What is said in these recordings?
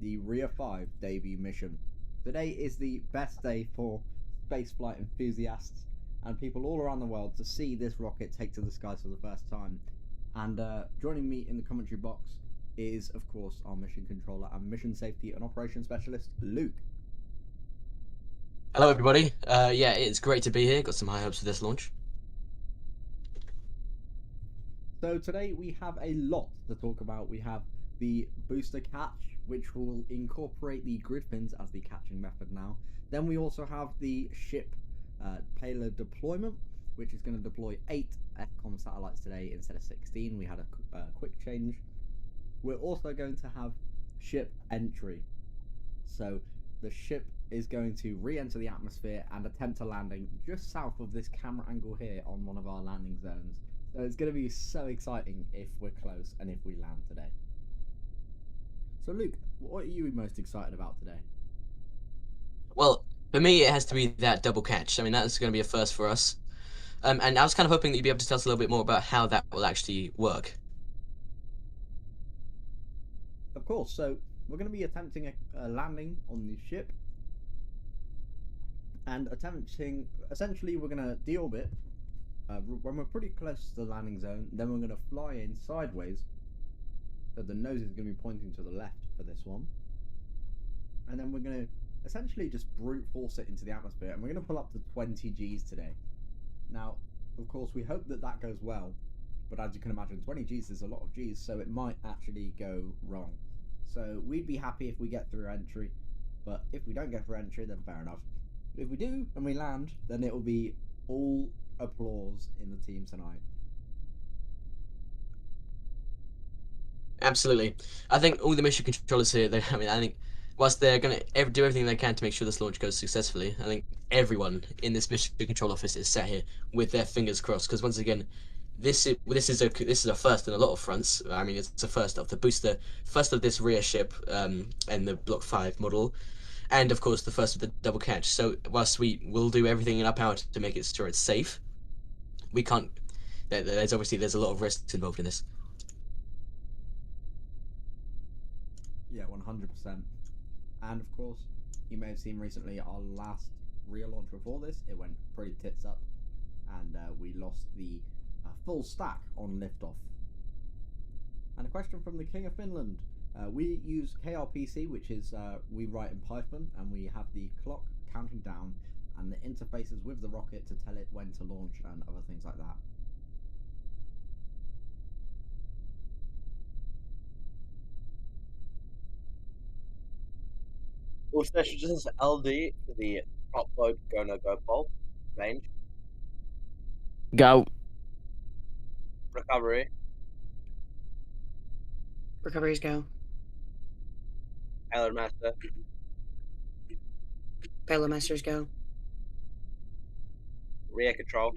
the Rhea 5 debut mission. Today is the best day for spaceflight enthusiasts and people all around the world to see this rocket take to the skies for the first time. And joining me in the commentary box is, of course, our mission controller and mission safety and operations specialist, Luke. Hello everybody, yeah, it's great to be here, got some high hopes for this launch. So today we have a lot to talk about. We have the booster catch, which will incorporate the grid fins as the catching method now. Then we also have the ship payload deployment, which is going to deploy 8 SCOMv satellites today instead of 16. We had a quick change. We're also going to have ship entry. So the ship is going to re-enter the atmosphere and attempt a landing just south of this camera angle here on one of our landing zones. So it's going to be so exciting if we're close and if we land today. So Luke, what are you most excited about today? Well, for me it has to be that double catch. I mean, that's going to be a first for us. And I was kind of hoping that you'd be able to tell us a little bit more about how that will actually work. Of course, so we're going to be attempting a landing on the ship. And essentially we're going to deorbit. When we're pretty close to the landing zone, then we're going to fly in sideways. So the nose is going to be pointing to the left for this one. And then we're going to essentially just brute force it into the atmosphere. And we're going to pull up to 20 Gs today. Now, of course, we hope that that goes well. But as you can imagine, 20 Gs is a lot of Gs, so it might actually go wrong. So we'd be happy if we get through entry. But if we don't get through entry, then fair enough. If we do and we land, then it will be all applause in the team tonight. Absolutely. I think all the mission controllers here, I think whilst they're going to do everything they can to make sure this launch goes successfully, I think everyone in this mission control office is sat here with their fingers crossed, because once again, this is a first in a lot of fronts. I mean, it's a first of the booster, first of this Rhea ship, and the Block 5 model, and of course the first of the double catch. So whilst we will do everything in our power to make it sure it's safe, we can't. There's a lot of risks involved in this. Yeah, 100%. And of course, you may have seen recently our last Rhea launch before this. It went pretty tits up, and we lost the full stack on liftoff. And a question from the King of Finland. We use KRPC, which is we write in Python, and we have the clock counting down and the interfaces with the rocket to tell it when to launch and other things like that. All stations, this is LD for the top load go no go pole range. Go. Recovery. Recoveries go. Payload master. Payload masters go. Rear control.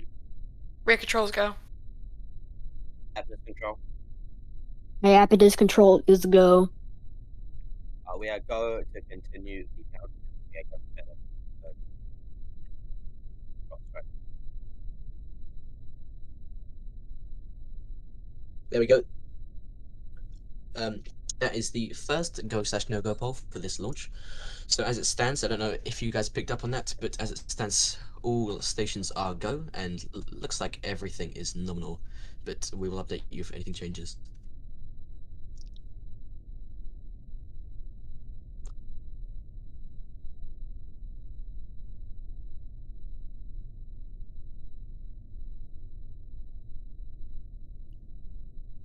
Rear controls go. Happiness control. Hey, Apidus control is go. We are go to continue the count. Yeah, go together. Right. There we go. That is the first go/no-go poll for this launch. So as it stands, I don't know if you guys picked up on that, but as it stands, all stations are go, and looks like everything is nominal. But we will update you if anything changes.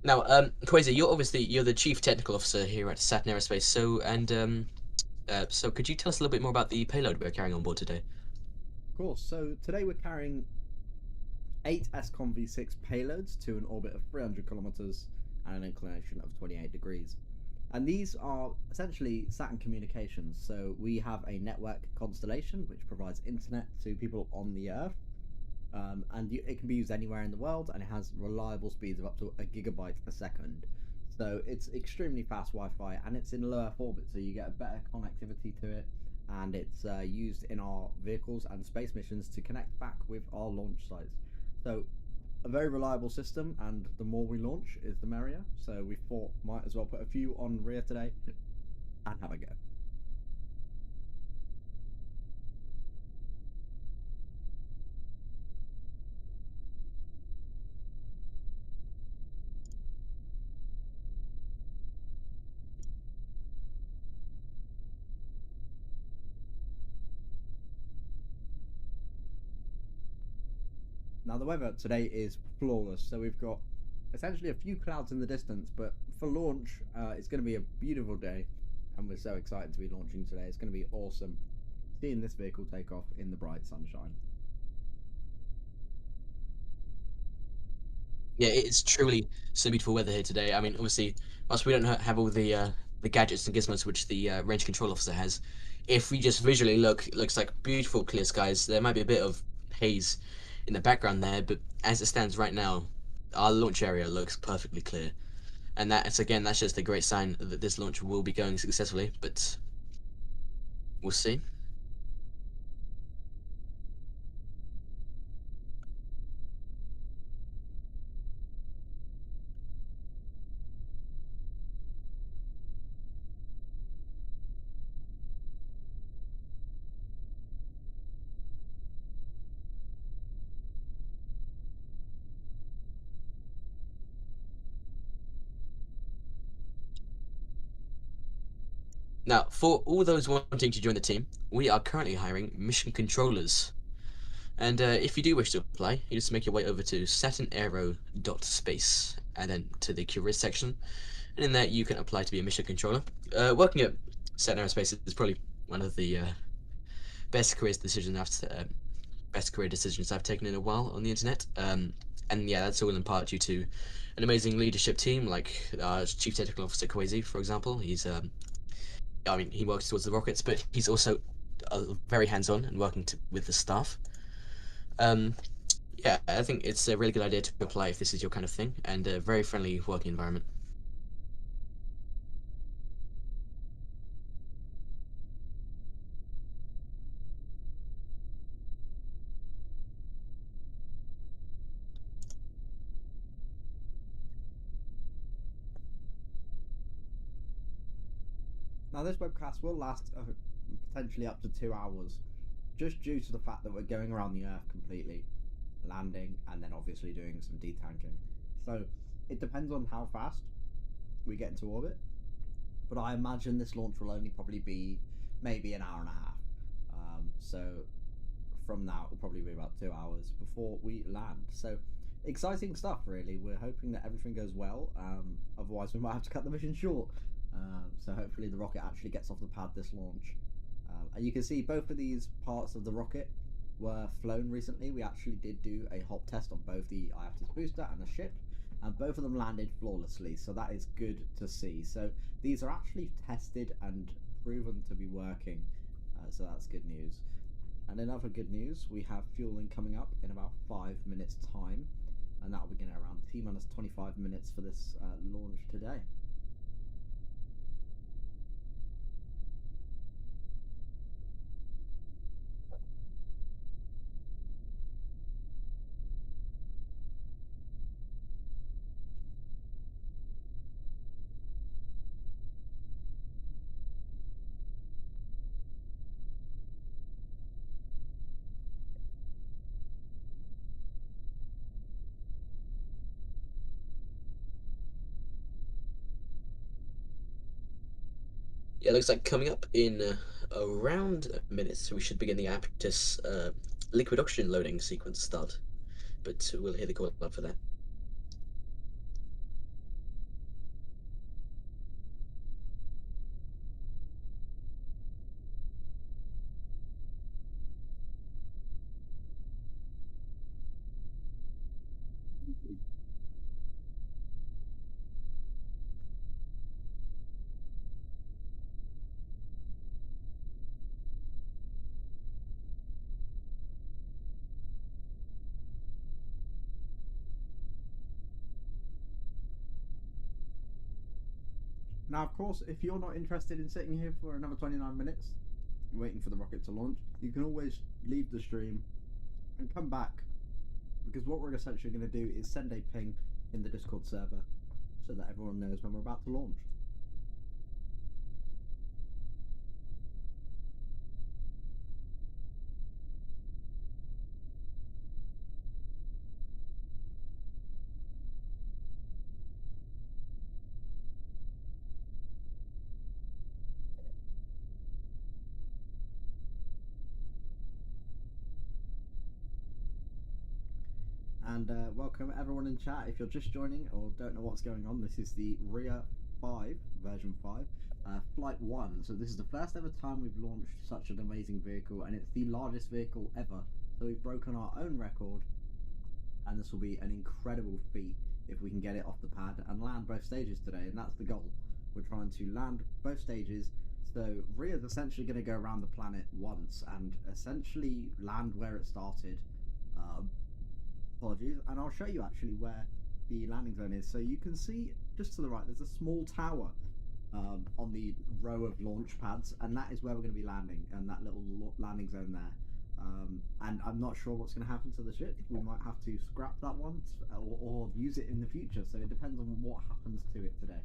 Now, Quasar, you're the chief technical officer here at Saturn Aerospace. So could you tell us a little bit more about the payload we're carrying on board today? Of course. So today we're carrying 8 SCOMv6 payloads to an orbit of 300 kilometers and an inclination of 28 degrees. And these are essentially Saturn communications. So we have a network constellation which provides internet to people on the Earth. And it can be used anywhere in the world, and it has reliable speeds of up to 1 gigabyte per second. So it's extremely fast Wi-Fi, and it's in low Earth orbit, so you get a better connectivity to it, and it's used in our vehicles and space missions to connect back with our launch sites. So a very reliable system, and the more we launch is the merrier. So we thought might as well put a few on Rhea today and have a go. Now the weather today is flawless, so we've got essentially a few clouds in the distance, but for launch, it's going to be a beautiful day, and we're so excited to be launching today. It's going to be awesome seeing this vehicle take off in the bright sunshine. Yeah, it's truly so beautiful weather here today. I mean, obviously, whilst we don't have all the gadgets and gizmos which the range control officer has, if we just visually look, it looks like beautiful clear skies. There might be a bit of haze in the background there, but as it stands right now, our launch area looks perfectly clear. And that's just a great sign that this launch will be going successfully, but we'll see. Now, for all those wanting to join the team, we are currently hiring mission controllers. And if you do wish to apply, you just make your way over to saturnaero.space and then to the careers section. And in there, you can apply to be a mission controller. Working at Saturn Aerospace is probably one of the best career decisions I've taken in a while on the internet. And yeah, that's all in part due to an amazing leadership team like our Chief Technical Officer Kwesi, for example. He's I mean, he works towards the rockets, but he's also very hands-on and working with the staff. Yeah, I think it's a really good idea to apply if this is your kind of thing, and a very friendly working environment. Now this webcast will last potentially up to 2 hours, just due to the fact that we're going around the Earth completely, landing, and then obviously doing some detanking. So it depends on how fast we get into orbit, but I imagine this launch will only probably be maybe an hour and a half. So from now it'll probably be about 2 hours before we land. So exciting stuff, really. We're hoping that everything goes well. Otherwise we might have to cut the mission short. So hopefully the rocket actually gets off the pad this launch. And you can see both of these parts of the rocket were flown recently. We actually did do a hop test on both the IFT's booster and the ship, and both of them landed flawlessly, so that is good to see. So these are actually tested and proven to be working, so that's good news. And in other good news, we have fueling coming up in about 5 minutes time, and that will begin at around T-minus 25 minutes for this launch today. Yeah, it looks like coming up in around a minute, so we should begin the Aptus liquid oxygen loading sequence start. But we'll hear the call up for that. Now, of course, if you're not interested in sitting here for another 29 minutes waiting for the rocket to launch, you can always leave the stream and come back, because what we're essentially going to do is send a ping in the Discord server so that everyone knows when we're about to launch. and welcome everyone in chat. If you're just joining or don't know what's going on, this is the Rhea 5, version 5, flight 1. So this is the first ever time we've launched such an amazing vehicle, and it's the largest vehicle ever. So we've broken our own record, and this will be an incredible feat if we can get it off the pad and land both stages today, and that's the goal. We're trying to land both stages. So Rhea's essentially going to go around the planet once and essentially land where it started. Apologies, and I'll show you actually where the landing zone is. So you can see just to the right there's a small tower on the row of launch pads, and that is where we're going to be landing, and that little landing zone there. And I'm not sure what's going to happen to the ship. We might have to scrap that one or use it in the future, so it depends on what happens to it today.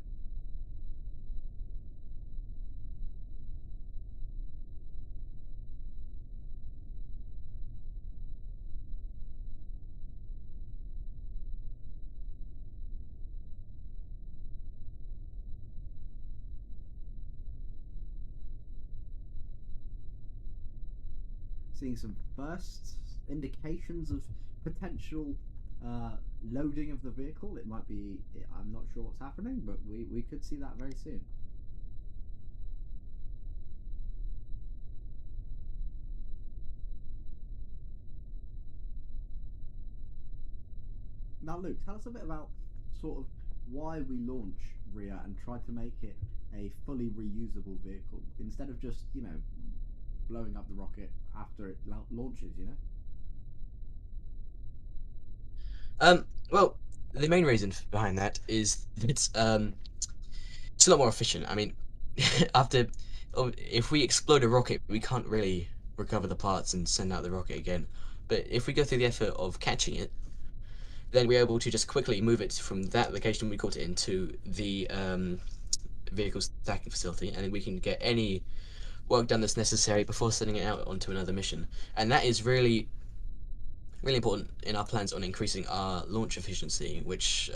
Seeing some first indications of potential loading of the vehicle. It might be, I'm not sure what's happening, but we could see that very soon. Now Luke, tell us a bit about sort of why we launch Rhea and try to make it a fully reusable vehicle instead of just, you know, blowing up the rocket after it launches, you know? Well, the main reason behind that is that it's a lot more efficient. I mean, if we explode a rocket, we can't really recover the parts and send out the rocket again. But if we go through the effort of catching it, then we're able to just quickly move it from that location we caught it into the vehicle stacking facility, and then we can get any work done that's necessary before sending it out onto another mission. And that is really important in our plans on increasing our launch efficiency, which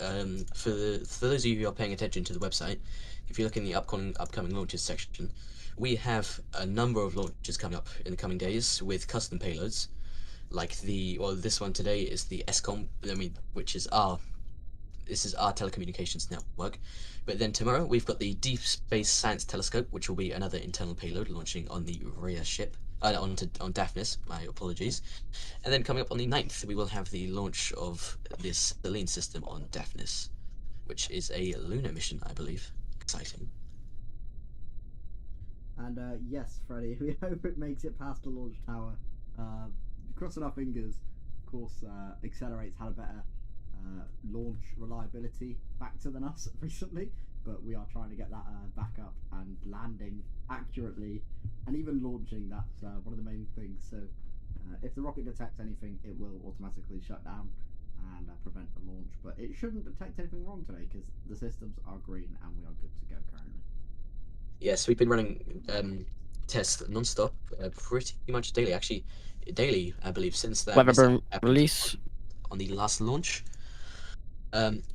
for those of you who are paying attention to the website, if you look in the upcoming launches section, we have a number of launches coming up in the coming days with custom payloads, like this one today is the which is our telecommunications network. But then tomorrow we've got the Deep Space Science Telescope, which will be another internal payload launching on the Rhea ship, on Daphnis, my apologies. And then coming up on the 9th, we will have the launch of this Selene system on Daphnis, which is a lunar mission, I believe. Exciting. And yes, Freddie, we hope it makes it past the launch tower. Crossing our fingers. Of course, Accelerate's had a better launch reliability factor than us recently, but we are trying to get that back up and landing accurately, and even launching. That's one of the main things. So if the rocket detects anything, it will automatically shut down and prevent the launch, but it shouldn't detect anything wrong today because the systems are green and we are good to go currently. Yes, we've been running tests non-stop, pretty much daily, actually daily, I believe, since that Weather release on the last launch.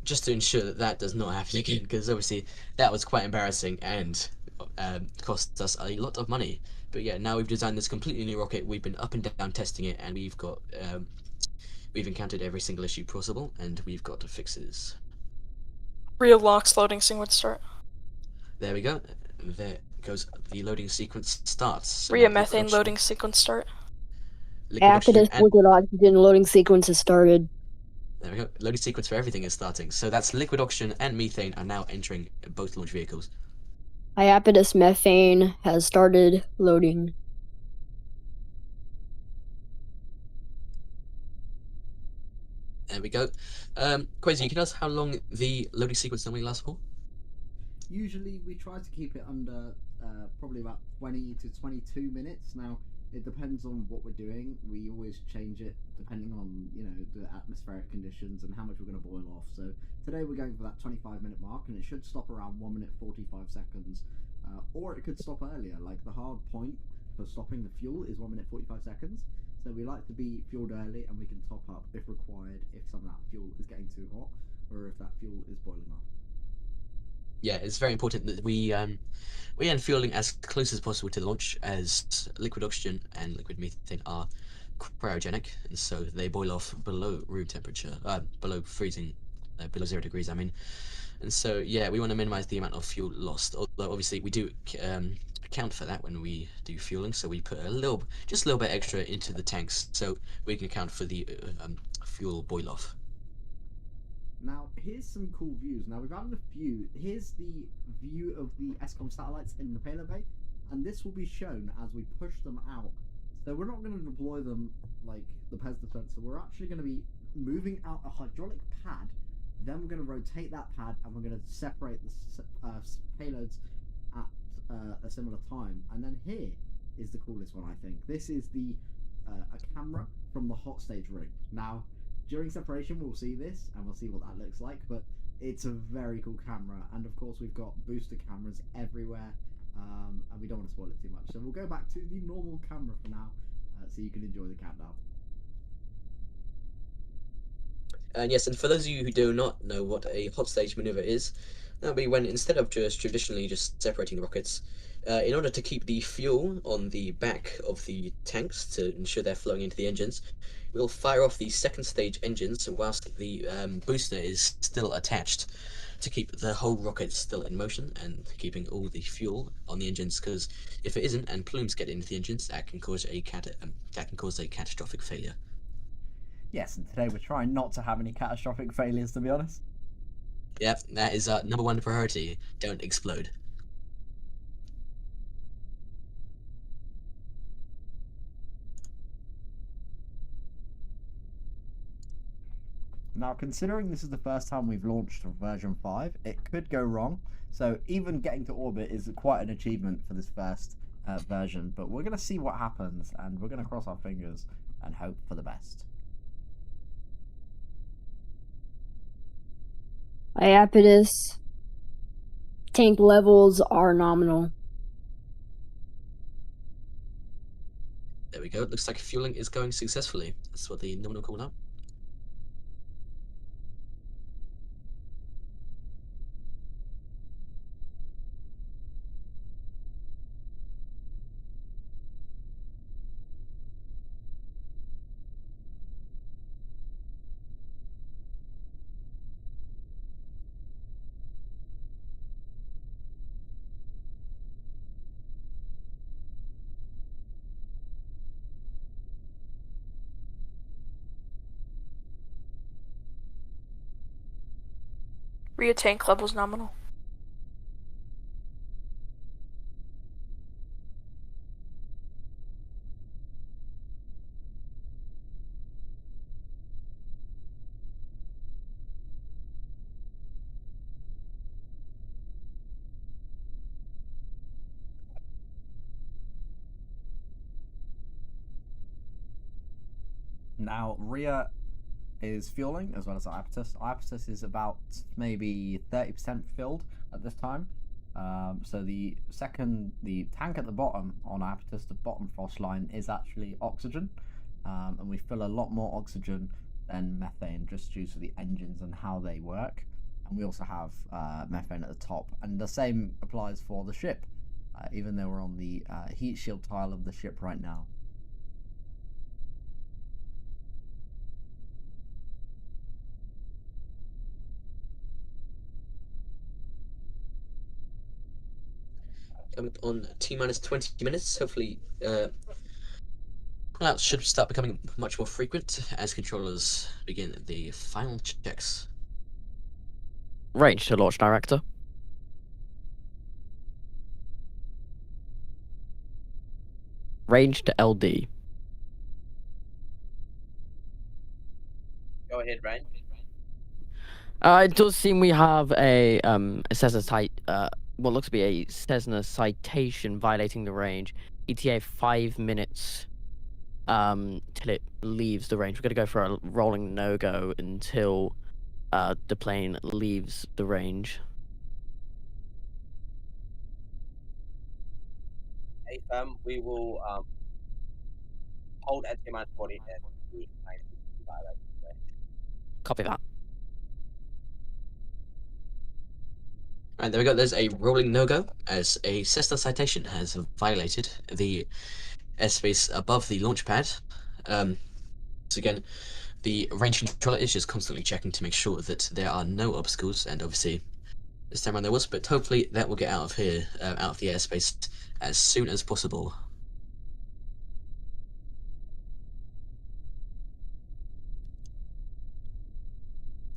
Just to ensure that does not happen again, because obviously that was quite embarrassing and cost us a lot of money. But yeah, now we've designed this completely new rocket. We've been up and down testing it, and we've got we've encountered every single issue possible, and we've got fixes. Real locks loading sequence start. There we go. There goes the loading sequence starts. So Rhea methane loading sequence start. after this liquid oxygen loading sequence has started. There we go. Loading sequence for everything is starting. So that's liquid oxygen and methane are now entering both launch vehicles. Iapetus methane has started loading. There we go. Quasi, you can ask how long the loading sequence normally lasts for? Usually we try to keep it under probably about 20 to 22 minutes. Now, it depends on what we're doing. We always change it depending on, you know, the atmospheric conditions and how much we're going to boil off. So today we're going for that 25-minute mark, and it should stop around 1 minute 45 seconds. Or it could stop earlier. Like, the hard point for stopping the fuel is 1 minute 45 seconds. So we like to be fueled early, and we can top up if required if some of that fuel is getting too hot or if that fuel is boiling off. Yeah, it's very important that we end fueling as close as possible to the launch, as liquid oxygen and liquid methane are cryogenic, and so they boil off below room temperature, below freezing, below 0 degrees. I mean, and so yeah, we want to minimize the amount of fuel lost. Although obviously we do account for that when we do fueling, so we put just a little bit extra into the tanks, so we can account for the fuel boil off. Now, here's some cool views. Now, we've added a few. Here's the view of the SCOMv satellites in the payload bay, and this will be shown as we push them out. So we're not going to deploy them like the PES dispenser. We're actually going to be moving out a hydraulic pad, then we're going to rotate that pad, and we're going to separate the payloads at a similar time. And then here is the coolest one, I think. This is a camera from the hot stage ring. Now, during separation, we'll see this, and we'll see what that looks like, but it's a very cool camera, and of course we've got booster cameras everywhere, and we don't want to spoil it too much, so we'll go back to the normal camera for now, so you can enjoy the countdown. And yes, and for those of you who do not know what a hot stage maneuver is, that would be when, instead of just traditionally just separating the rockets, in order to keep the fuel on the back of the tanks to ensure they're flowing into the engines, we'll fire off the second stage engines whilst the booster is still attached, to keep the whole rocket still in motion and keeping all the fuel on the engines, because if it isn't and plumes get into the engines, that can cause a catastrophic failure. Yes, and today we're trying not to have any catastrophic failures, to be honest. Yep, that is our #1 priority. Don't explode. Now, considering this is the first time we've launched version 5, it could go wrong. So even getting to orbit is quite an achievement for this first version. But we're going to see what happens, and we're going to cross our fingers and hope for the best. Iapetus. Tank levels are nominal. There we go. It looks like fueling is going successfully. That's what the nominal call out. Rhea tank levels nominal. Now, Rhea is fueling as well as Iapetus. Iapetus is about maybe 30% filled at this time. So the tank at the bottom on Iapetus, the bottom frost line, is actually oxygen, and we fill a lot more oxygen than methane just due to the engines and how they work. And we also have methane at the top, and the same applies for the ship, even though we're on the heat shield tile of the ship right now. On T-minus 20 minutes, hopefully pullouts should start becoming much more frequent as controllers begin the final checks. Range to launch director. Range to LD. Go ahead, Rain. It does seem we have a Cessna what looks to be a Cessna citation violating the range. ETA 5 minutes till it leaves the range. We're going to go for a rolling no-go until the plane leaves the range. Hey, we will hold at T-minus 40 and we violate the range. Copy that. Right, there we go. There's a rolling no-go as a Cessna citation has violated the airspace above the launch pad So again, the range controller is just constantly checking to make sure that there are no obstacles, and obviously this time around there was, but hopefully that will get out of here, out of the airspace as soon as possible.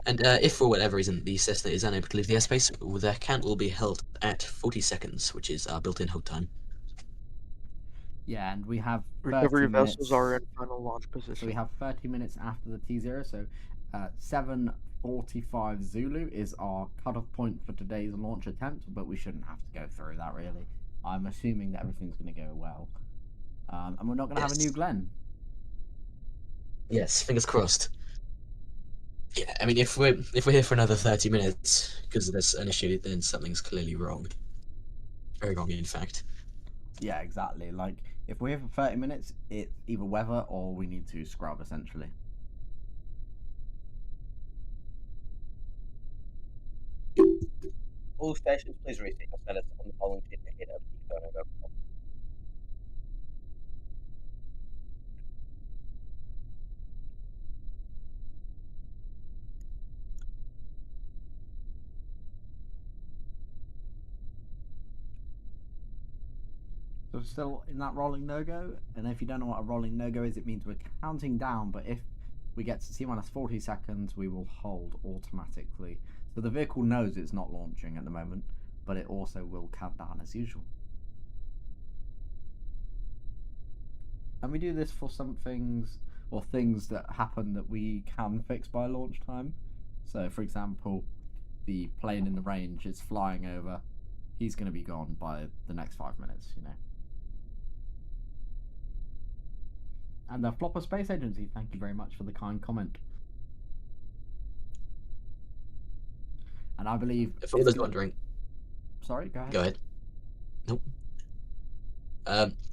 And if for whatever reason the Cessna is unable to leave the airspace, the count will be held at 40 seconds, which is our built-in hold time. Yeah, and we have 30 Recovery minutes. vessels are in final launch So we position. have 30 minutes after the T0. So 7:45 Zulu is our cutoff point for today's launch attempt, but we shouldn't have to go through that really. I'm assuming that everything's going to go well, and we're not going to have a new Glenn. Yes, fingers crossed. Yeah, I mean, if we're here for another 30 minutes because there's an issue, then something's clearly wrong. Very wrong, in fact. Yeah, exactly. Like, if we're here for 30 minutes, it's either weather or we need to scrub, essentially. All stations, please reset your status on the polling pit ahead of the go-no-go poll. So we're still in that rolling no-go, and if you don't know what a rolling no-go is, it means we're counting down, but if we get to T-minus 40 seconds, we will hold automatically. So the vehicle knows it's not launching at the moment, but it also will count down as usual. And we do this for some things, or things that happen that we can fix by launch time. So, for example, the plane in the range is flying over. He's going to be gone by the next 5 minutes, you know. And the Flopper Space Agency, thank you very much for the kind comment. And I believe... If all those wondering... Sorry, go ahead. Go ahead. Nope.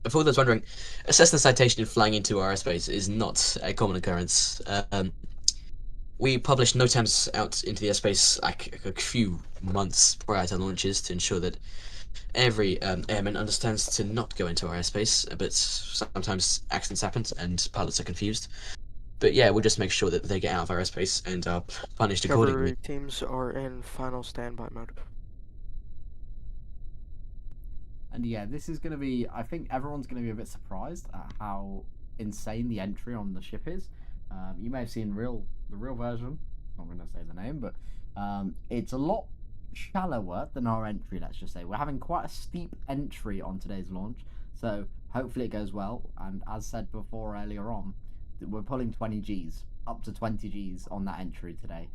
If all those wondering, a Cessna citation flying into our airspace is not a common occurrence. We publish NOTAMs out into the airspace like a few months prior to launches to ensure that every airman understands to not go into our airspace, but sometimes accidents happen and pilots are confused. But yeah, we'll just make sure that they get out of our airspace and are punished accordingly. Recovery teams are in final standby mode. And yeah, this is going to be... I think everyone's going to be a bit surprised at how insane the entry on the ship is. You may have seen the real version. I'm not going to say the name, but it's a lot shallower than our entry, let's just say. We're having quite a steep entry on today's launch, so hopefully it goes well. And as said before earlier on, we're pulling 20 Gs, up to 20 Gs on that entry today.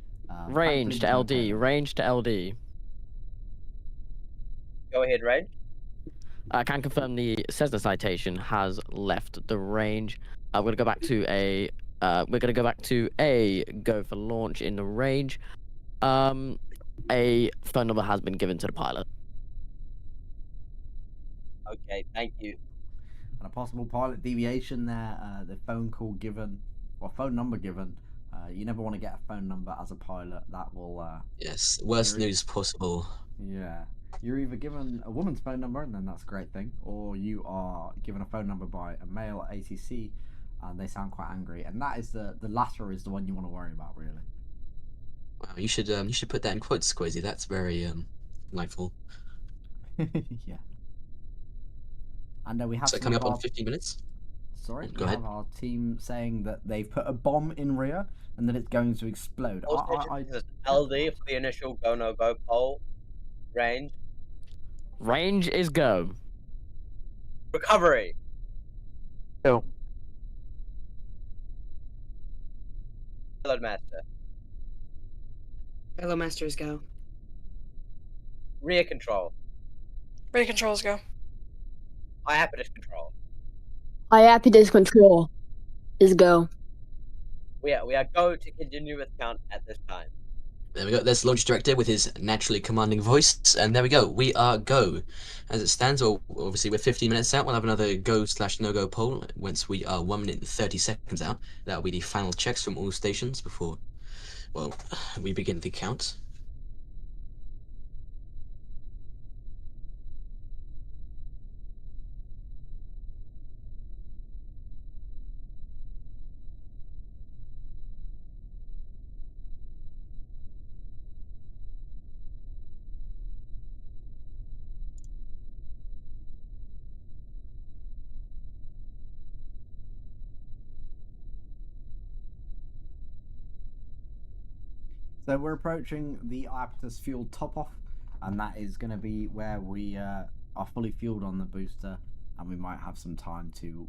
Range to LD, range to LD. Go ahead, Range. I can confirm the Cessna citation has left the range. We're gonna go back to a go for launch in the range. A phone number has been given to the pilot. Okay, thank you. And a possible pilot deviation there, the phone call given, or phone number given. You never want to get a phone number as a pilot. That will... Yes, worst news possible. Yeah. You're either given a woman's phone number, and then that's a great thing, or you are given a phone number by a male ATC, and they sound quite angry. And that is the latter is the one you want to worry about, really. Wow, you should put that in quotes, Squeezy. That's very delightful. Yeah. And we have So some coming of up our... on 15 minutes. Sorry, Go we ahead. have our team saying that they've put a bomb in Rhea and that it's going to explode. All stations, this is LD for the initial go-no-go poll. Range. Range is go. Recovery. Go. Payload master. Hello, Masters, go. Rear control. Rear controls go. IAPITUS control. IAPITUS control is go. We are go to continue with count at this time. There we go. There's the launch director with his naturally commanding voice, and there we go. We are go. As it stands, well, obviously we're 15 minutes out. We'll have another go/no-go poll once we are 1 minute and 30 seconds out. That'll be the final checks from all stations before, well, we begin the count. So we're approaching the Iapetus fuel top-off, and that is going to be where we are fully fueled on the booster, and we might have some time to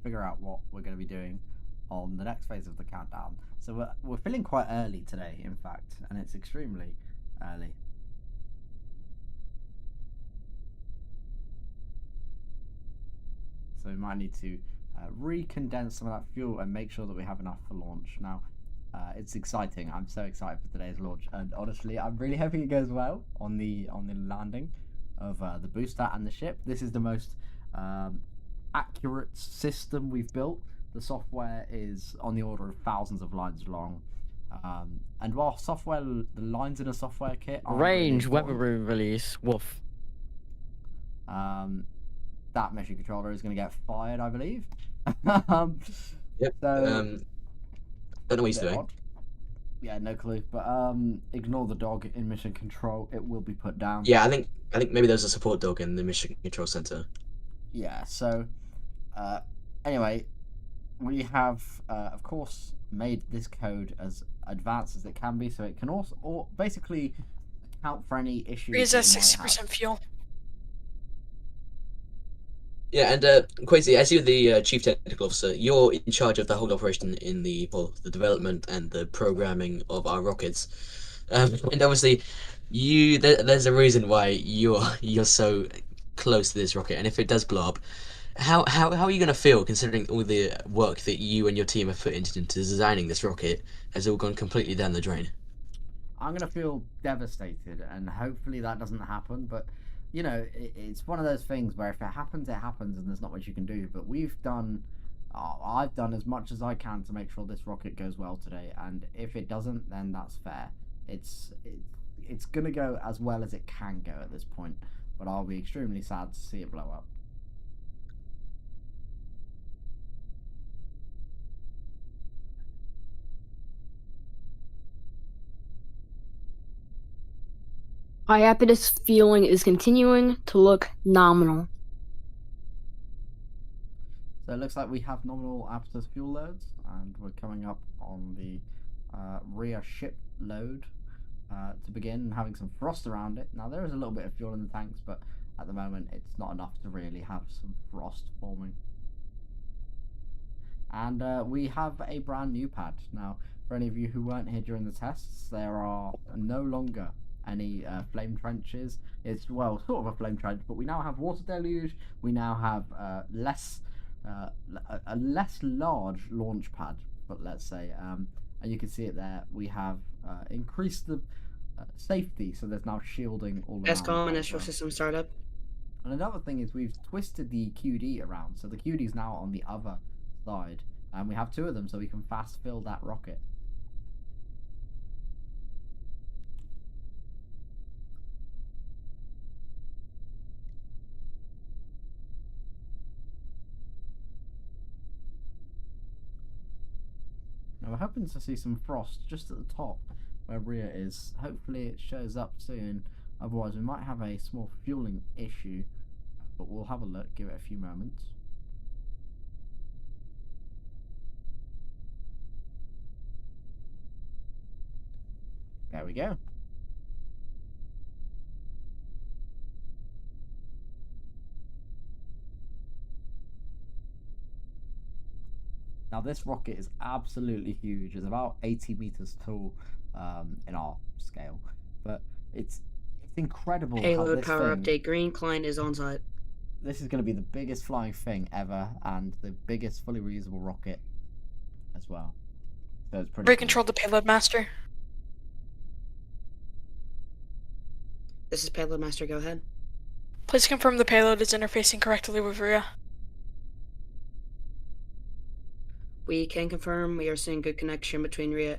figure out what we're going to be doing on the next phase of the countdown. So we're feeling quite early today, in fact, and it's extremely early. So we might need to recondense some of that fuel and make sure that we have enough for launch. Now, it's exciting. I'm so excited for today's launch, and honestly, I'm really hoping it goes well on the landing of the booster and the ship. This is the most accurate system we've built. The software is on the order of thousands of lines long, and while the lines in a software kit aren't Range really weather important, room release. Woof. that mission controller is going to get fired, I believe. Yep. So, don't know what he's doing. odd. Yeah, no clue. But ignore the dog in mission control. It will be put down. Yeah, I think maybe there's a support dog in the mission control center. Yeah. So, anyway, we have, of course, made this code as advanced as it can be, so it can also basically account for any issues. Rhea's that at you might 60% have. fuel. Yeah, and Quasi, as you're the chief technical officer, you're in charge of the whole operation in the development and the programming of our rockets. And obviously, there's a reason why you're so close to this rocket. And if it does blow up, how are you gonna feel considering all the work that you and your team have put into designing this rocket has all gone completely down the drain? I'm gonna feel devastated, and hopefully that doesn't happen. But you know, it's one of those things where if it happens, it happens, and there's not much you can do. But I've done as much as I can to make sure this rocket goes well today. And if it doesn't, then that's fair. It's gonna go as well as it can go at this point. But I'll be extremely sad to see it blow up. Iapetus fueling is continuing to look nominal. So it looks like we have nominal Iapetus fuel loads, and we're coming up on the Rhea ship load to begin having some frost around it. Now there is a little bit of fuel in the tanks, but at the moment it's not enough to really have some frost forming. And we have a brand new pad. Now, for any of you who weren't here during the tests, there are no longer any flame trenches. It's, well, sort of a flame trench, but we now have water deluge. We now have a less large launch pad, but let's say, and you can see it there. We have increased the safety, so there's now shielding all around. SCOMv initial system startup. And another thing is we've twisted the QD around, so the QD is now on the other side, and we have two of them, so we can fast fill that rocket. Now we're hoping to see some frost just at the top where Rhea is. Hopefully it shows up soon, otherwise we might have a small fueling issue, but we'll have a look, give it a few moments. There we go. Now this rocket is absolutely huge. It's about 80 meters tall in our scale, but it's incredible. Payload how power this update. Green client is on site. This is going to be the biggest flying thing ever, and the biggest fully reusable rocket as well. So it's pretty. Recontrol the payload master. This is payload master. Go ahead. Please confirm the payload is interfacing correctly with Rhea. We can confirm we are seeing good connection between Rhea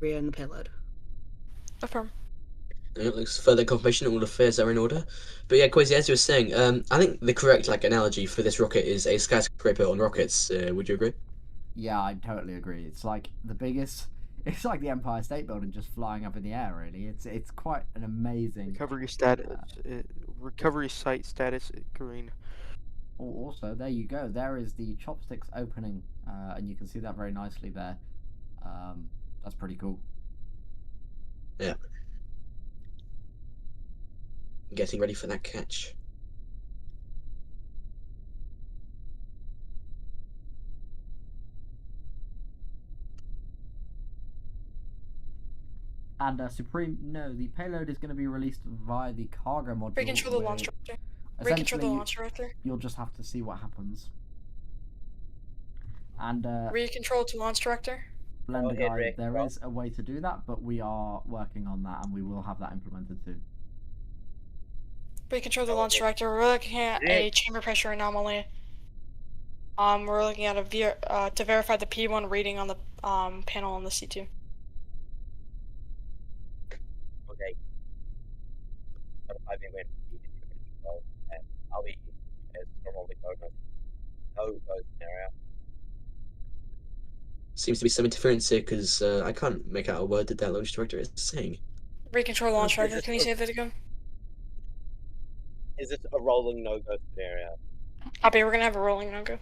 and the payload. Affirm. It looks further confirmation all affairs are in order. But yeah, Quasi, as you were saying, I think the correct analogy for this rocket is a skyscraper on rockets. Would you agree? Yeah, I totally agree. It's like the biggest. It's like the Empire State Building just flying up in the air. Really, it's quite an amazing. Recovery status. Recovery site status green. Also, there you go. There is the chopsticks opening, and you can see that very nicely there. That's pretty cool. Getting ready for that catch. And Supreme, no, the payload is going to be released via the cargo module. Recontrol the where launch director. Recontrol the essentially launch director. you'll just have to see what happens. And Recontrol to launch director. Blender ahead, guy, Rick, there go. is a way to do that, but we are working on that, and we will have that implemented soon. Recontrol the Go launch ahead. director. We're looking at a Rick. chamber pressure anomaly. We're looking at to verify the P1 reading on the panel on the C2. Okay. I think when so, and I'll be as normal with no go scenario. Seems to be some interference here because I can't make out a word that launch director is saying. Recontrol the launch Is director. this Can you a- say that again? Is this a rolling no-go scenario? Copy. We're gonna have a rolling no-go.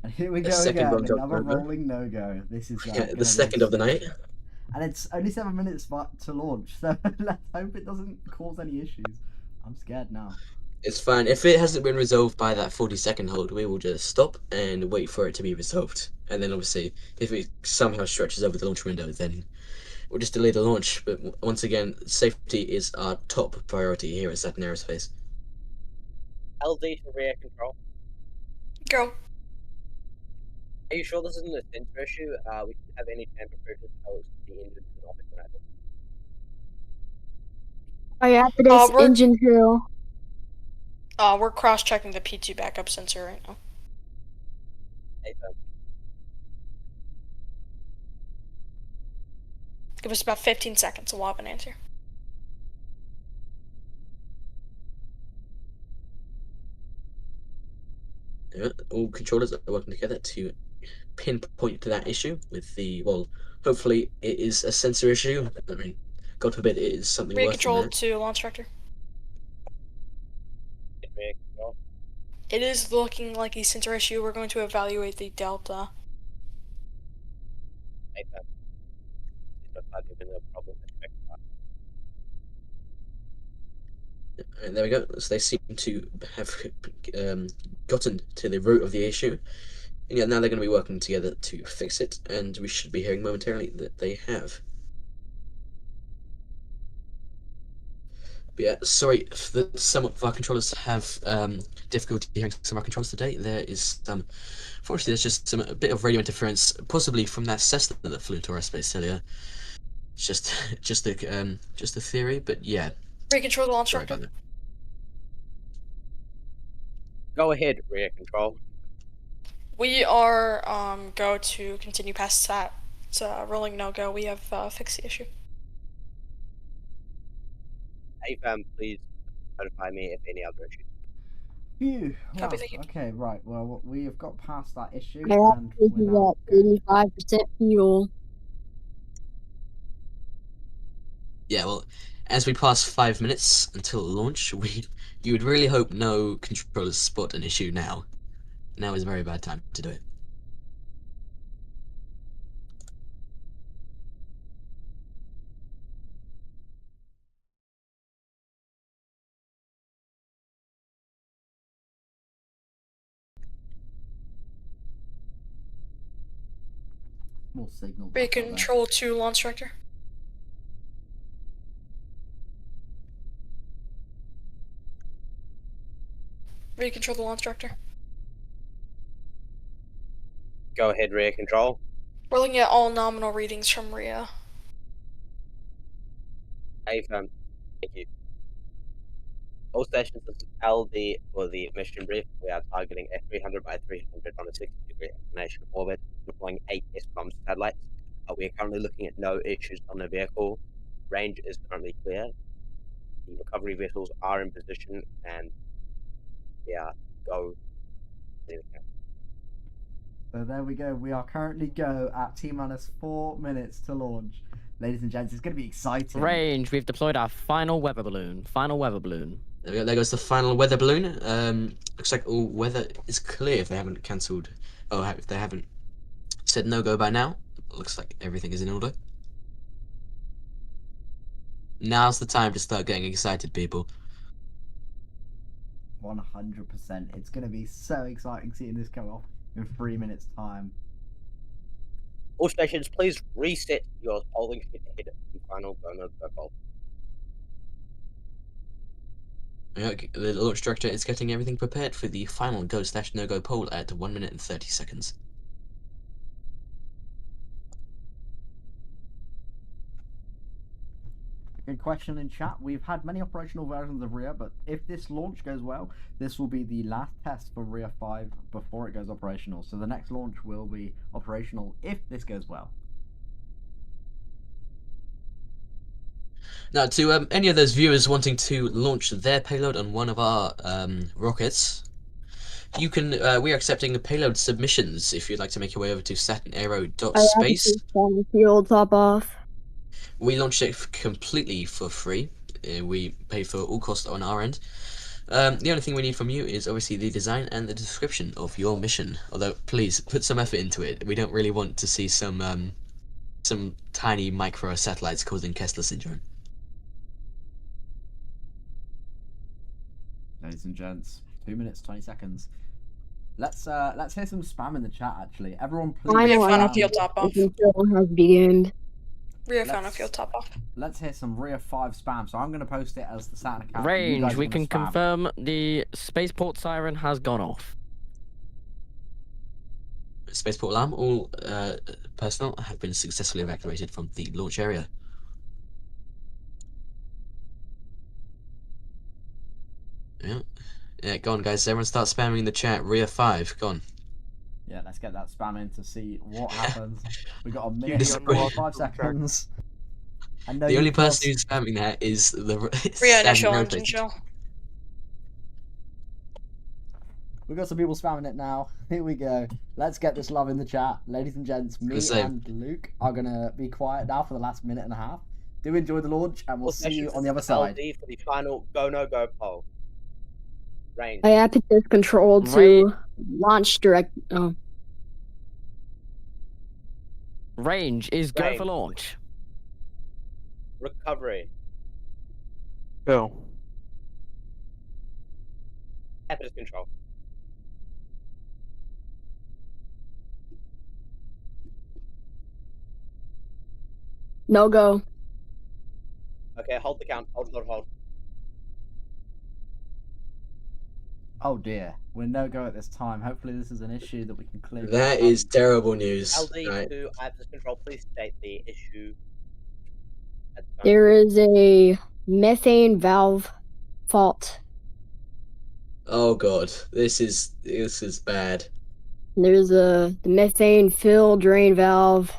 And here we The go second again, wrong job, another Brendan. rolling no-go. This is Yeah, gonna the second be of the night. stupid. And it's only 7 minutes to launch, so let's hope it doesn't cause any issues. I'm scared now. It's fine. If it hasn't been resolved by that 40-second hold, we will just stop and wait for it to be resolved. And then obviously, if it somehow stretches over the launch window, then we'll just delay the launch. But once again, safety is our top priority here at Saturn Aerospace. LD to rear control. Go. Are you sure this isn't a sensor issue? We shouldn't have any chamber pressure else the engine is not ignited. Iapetus we're- engine drill. We're cross-checking the P2 backup sensor right now. Hey, Give us about 15 seconds and we'll have an answer. Yeah, all controllers are working together to pinpoint to that issue with the, well, hopefully it is a sensor issue. I mean, God forbid it is something worse than Recontrol that. to launch director. rear control. It is looking like a sensor issue. We're going to evaluate the delta. Hey, it's not even a problem. And there we go. So they seem to have gotten to the root of the issue. And yeah, now they're going to be working together to fix it, and we should be hearing momentarily that they have. But yeah, sorry that some of our controllers have difficulty hearing some of our controllers today. There is unfortunately, there's just a bit of radio interference, possibly from that Cessna that flew to our space earlier. It's just a theory, but yeah. Recontrol the launch Sorry director. about that. Go ahead, rear control. We are go to continue past that. It's a rolling no-go. We have fixed the issue. Hey, please notify me if any other issues. Phew. Copy, Wow. thank you. Okay, right. Well, we have got past that issue, Yeah, and this we're is now at 85% fuel. Yeah, well, as we pass 5 minutes until launch, you would really hope no controllers spot an issue now. Now is a very bad time to do it. more signal. back up there. Recontrol to launch director. Recontrol the launch director. Go ahead, rear control. We're looking at all nominal readings from Rhea. Hey, thank you. All stations, this is LD for the mission brief. We are targeting a 300 by 300 on a 60-degree inclination orbit, deploying 8 SCOMs satellites. We are currently looking at no issues on the vehicle. Range is currently clear. The recovery vessels are in position, and yeah, go. So there we go. We are currently go at T-minus 4 minutes to launch. Ladies and gents, it's going to be exciting. Range, we've deployed our final weather balloon. There we go. There goes the final weather balloon. Looks like all weather is clear if they haven't cancelled. Oh, if they haven't said no-go by now. Looks like everything is in order. Now's the time to start getting excited, people. 100%. It's going to be so exciting seeing this go off in 3 minutes' time. All stations, please reset your polling sheet ahead of the final go-no-go poll. The launch director is getting everything prepared for the final go/no-go poll at 1 minute and 30 seconds. Good question in chat. We've had many operational versions of Rhea, but if this launch goes well, this will be the last test for Rhea 5 before it goes operational. So the next launch will be operational if this goes well. Now, to any of those viewers wanting to launch their payload on one of our rockets, you can. We are accepting payload submissions if you'd like to make your way over to saturnaero.space. Field top off. We launched it completely for free. We pay for all costs on our end. The only thing we need from you is obviously the design and the description of your mission. Although, please put some effort into it. We don't really want to see some tiny micro satellites causing Kessler syndrome. Ladies and gents, 2 minutes 20 seconds. Let's hear some spam in the chat. Actually, everyone, please. Rhea final spam. field top off. Has begun. Rhea final field top off. Let's hear some Rhea 5 spam. So I'm going to post it as the Saturn account. Range, we can confirm the spaceport siren has gone off. Spaceport alarm, all personnel have been successfully evacuated from the launch area. Yeah, go on guys, everyone start spamming the chat. Rhea 5, go on. Yeah, let's get that spam in to see what happens. We got a minute and 45 seconds. The only person who's spamming that is the Rhea initial engine chill. We've got some people spamming it now. Here we go. Let's get this love in the chat. Ladies and gents, me and Luke are going to be quiet now for the last minute and a half. Do enjoy the launch, and we'll see you on the other side. LD for the final go-no-go poll. Range. I have to just control to launch direct. Oh. Range is go Range. for launch. Recovery. Go. Happiness control. No go. Okay, hold the count. Hold. Oh dear, we're no go at this time. Hopefully this is an issue that we can clear. That is terrible news. LD Right. to happiness control, please state the issue. There is a methane valve fault. Oh god, this is bad. There's the methane fill drain valve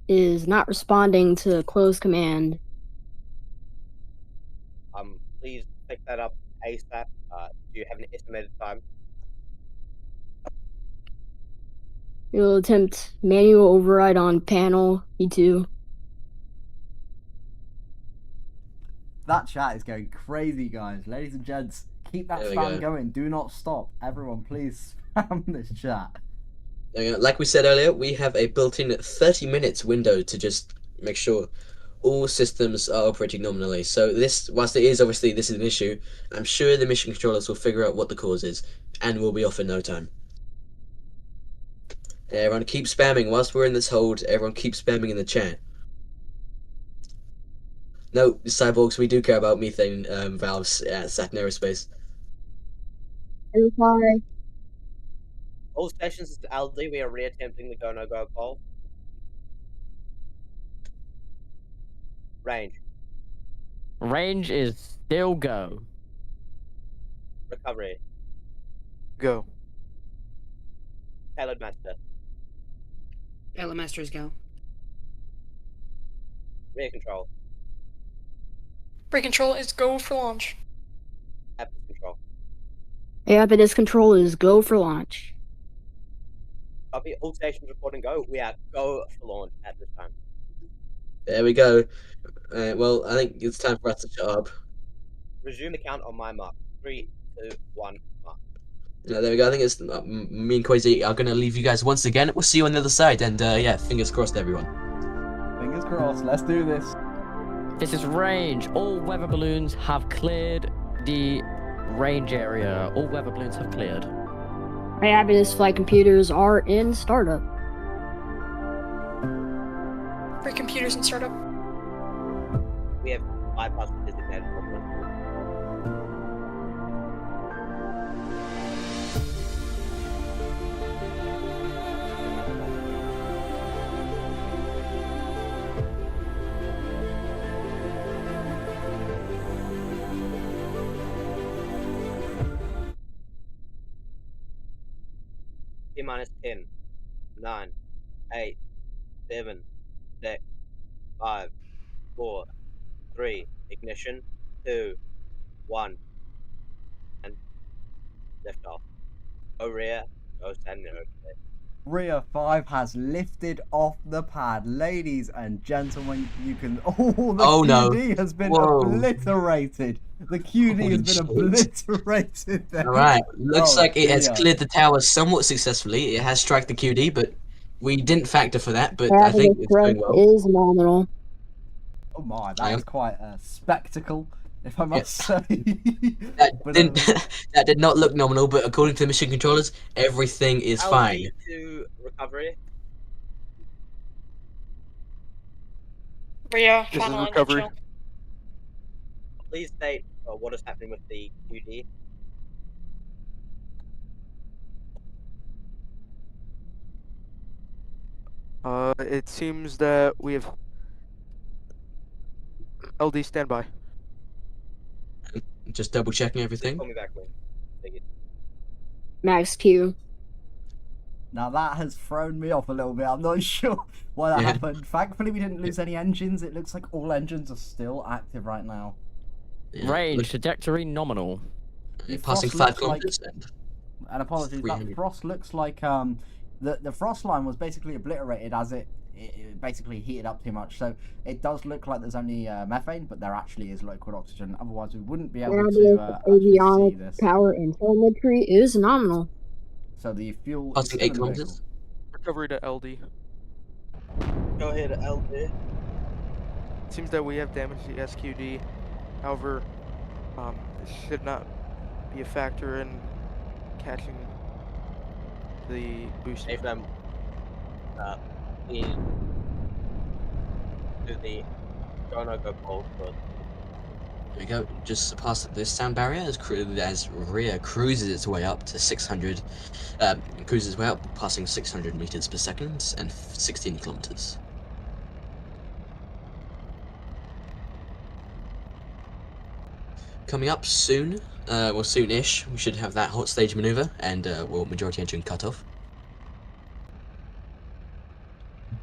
is not responding to closed command. Please pick that up ASAP. Do you have an estimated time? We'll attempt manual override on panel E2. That chat is going crazy, guys. Ladies and gents, keep that There we spam go. going. Do not stop. Everyone, please spam this chat. Like we said earlier, we have a built-in 30 minutes window to just make sure all systems are operating nominally. So this, whilst it is obviously this is an issue, I'm sure the mission controllers will figure out what the cause is, and we'll be off in no time. Everyone keep spamming whilst we're in this hold. Everyone keep spamming in the chat. No, cyborgs, we do care about methane valves at Saturn Aerospace. Reply. All stations is LD. We are reattempting the go-no-go poll. Range. Range is still go. Recovery. Go. Payload master. Payload masters go. Rear control. Brake control is go for launch. Happiness control. Happiness control is go for launch. Copy. All stations reporting go. We are go for launch at this time. There we go. Well, I think it's time for us to shut up. Resume the count on my mark. 3, 2, 1, mark. There we go. I think it's me and Quasi are going to leave you guys once again. We'll see you on the other side, and yeah, fingers crossed, everyone. Fingers crossed. Let's do this. This is range. All weather balloons have cleared the range area. All weather balloons have cleared. My happiness flight computers are in startup. Free computers and startup. We have bypassed the designated one. T-minus 10, 9, 8, 7, 6, 5, 4, 3, ignition, 2, 1, and lift off. Go Rhea, go Saturn. Rhea 5 has lifted off the pad. Ladies and gentlemen, you can... Oh, the QD has been obliterated. The QD has been obliterated there. Alright, looks like it has cleared the tower somewhat successfully. It has struck the QD, but we didn't factor for that, but I think it's going well. Is nominal. Oh my, that was quite a spectacle, if I must say. That did not look nominal, but according to the mission controllers, everything is fine. To recovery. Rhea, This is final recovery. engine. Please state what is happening with the QD. It seems that we have LD standby. Just double checking everything. Call me back when. Take it. Max Q. Now that has thrown me off a little bit. I'm not sure why that happened. Thankfully, we didn't lose any engines. It looks like all engines are still active right now. Yeah, Range, trajectory, nominal. Passing 5 kilometers. And apologies, that frost looks like the frost line was basically obliterated as it basically heated up too much. So it does look like there's only methane, but there actually is liquid oxygen. Otherwise, we wouldn't be able to avionic see this. power and telemetry is nominal. So the fuel. Passing 8 kilometers. Recovery to LD. Go ahead, LD. It seems that we have damage to the SQD. However, this should not be a factor in catching the boost. If please do the go pole for. There we go, just past the sound barrier as Rhea cruises its way up to 600, cruises its way up, passing 600 meters per second and 16 kilometers. Coming up soon, well soon-ish, we should have that hot stage maneuver and well, majority engine cut off.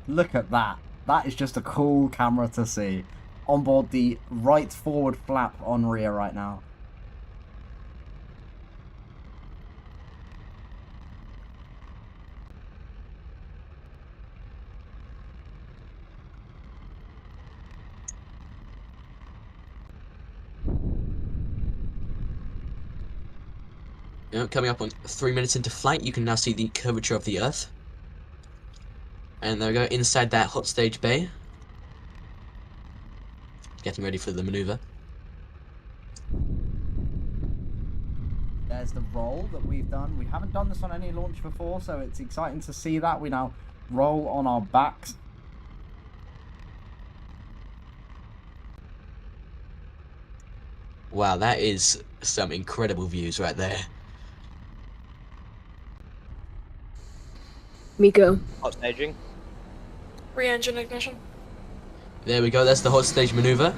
Look at that. That is just a cool camera to see. On board the right forward flap on Rhea right now. Coming up on 3 minutes into flight, you can now see the curvature of the Earth. And there we go, inside that hot stage bay. Getting ready for the maneuver. There's the roll that we've done. We haven't done this on any launch before, so it's exciting to see that. We now roll on our backs. Wow, that is some incredible views right there. Miko. Hot staging. Re-engine ignition. There we go, that's the hot stage maneuver.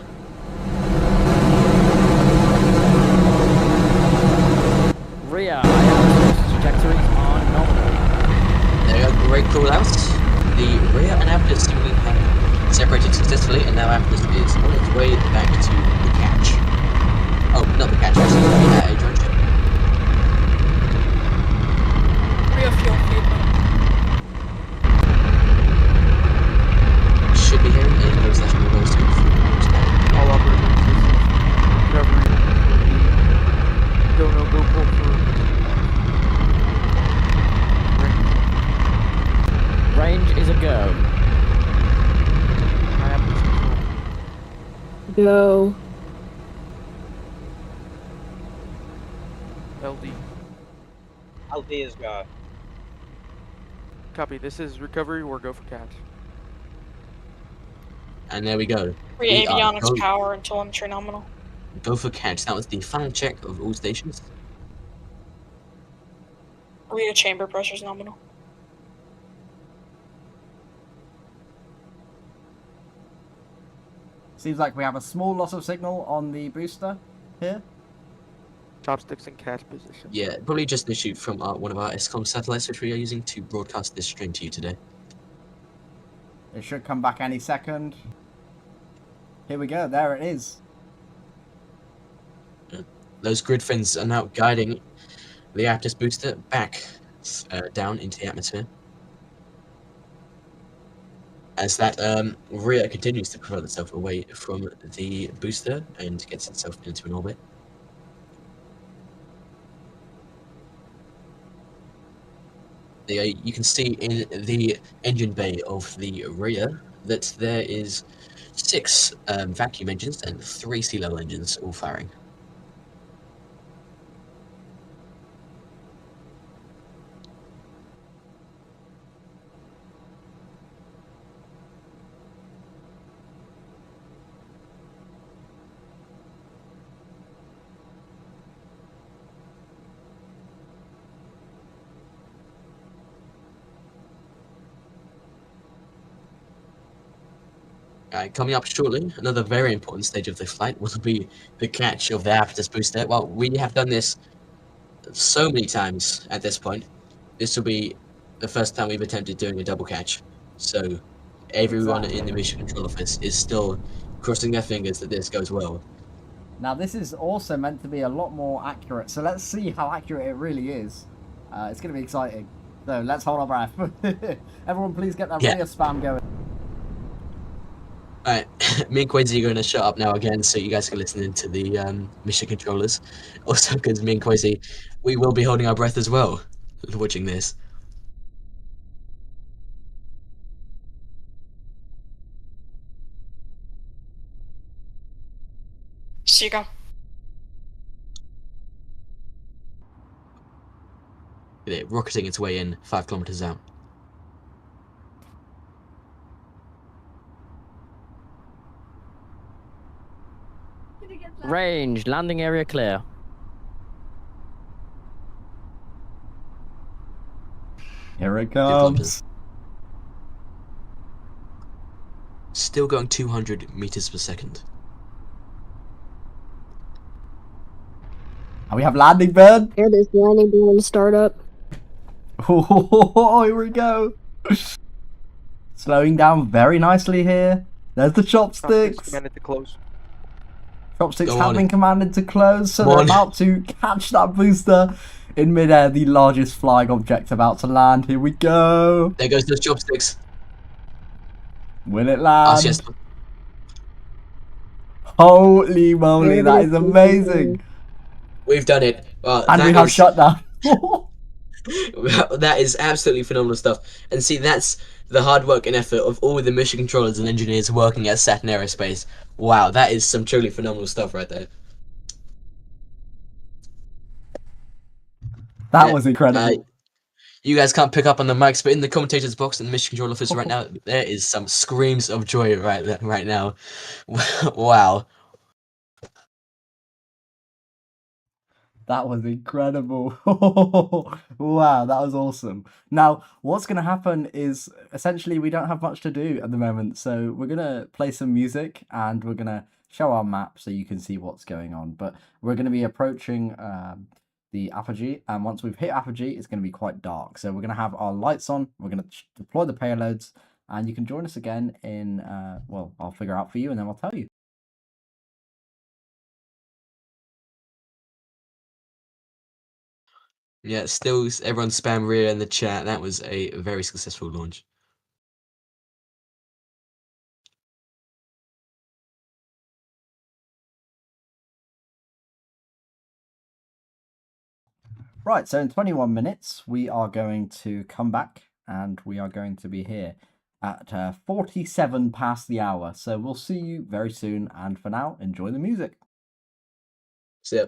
Rhea, trajectory on nominal. There we go, great crawl out. The Rhea and Aptus seemingly have separated successfully, and now Aptus is on its way back to the catch. Oh, not the catch, actually, a drone ship. Rhea fuel feedback. Should be hearing a post-session real soon. All operators, recovery. Go pull for Go. LD. LD is go. Copy. This is recovery. We're go for catch. And there we go. Free We are avionics power and telemetry nominal. go for catch. That was the final check of all stations. Rhea chamber pressure is nominal. Seems like we have a small loss of signal on the booster here. Chopsticks in catch position. Yeah, probably just an issue from one of our SCOMv satellites, which we are using to broadcast this stream to you today. It should come back any second. Here we go. There it is. Those grid fins are now guiding the Aptus booster back down into the atmosphere. As that Rhea continues to propel itself away from the booster and gets itself into an orbit. You can see in the engine bay of the Rhea that there is 6 vacuum engines and 3 sea level engines all firing. Coming up shortly, another very important stage of the flight will be the catch of the Aptus booster. Well, we have done this so many times at this point. This will be the first time we've attempted doing a double catch. So everyone in the mission control office is still crossing their fingers that this goes well. Now this is also meant to be a lot more accurate, so let's see how accurate it really is. It's going to be exciting. So let's hold our breath. Everyone please get that Yeah. Rhea spam going. Alright, me and Quincy are going to shut up now again so you guys can listen into the mission controllers. Also, because me and Quincy, we will be holding our breath as well, watching this. So you go. Look at it rocketing its way in 5 kilometers out. Range, landing area clear. Here it kilometers. comes. Still going 200 meters per second. And we have landing bird. Here, this landing doing startup. Oh, here we go. Slowing down very nicely here. There's the chopsticks. Commanded to close. Chopsticks Go have on. been commanded to close, so Go they're on. about to catch that booster in midair. The largest flying object about to land. Here we go. There goes those chopsticks. Will it Ah, land? yes. Holy moly, that is amazing. We've done it. And we have shutdown. That is absolutely phenomenal stuff. And see, that's the hard work and effort of all the mission controllers and engineers working at Saturn Aerospace. Wow, that is some truly phenomenal stuff right there. That was incredible. You guys can't pick up on the mics, but in the commentator's box in the mission control office right now, there is some screams of joy right now. Wow. That was incredible. Wow, that was awesome. Now, what's going to happen is essentially we don't have much to do at the moment. So we're going to play some music and we're going to show our map so you can see what's going on. But we're going to be approaching the apogee. And once we've hit apogee, it's going to be quite dark. So we're going to have our lights on. We're going to deploy the payloads. And you can join us again in, well, I'll figure out for you and then I'll tell you. Yeah, still everyone spam Rhea in the chat. That was a very successful launch. Right, so in 21 minutes, we are going to come back and we are going to be here. at 47 past the hour. So we'll see you very soon. And for now, enjoy the music. See ya.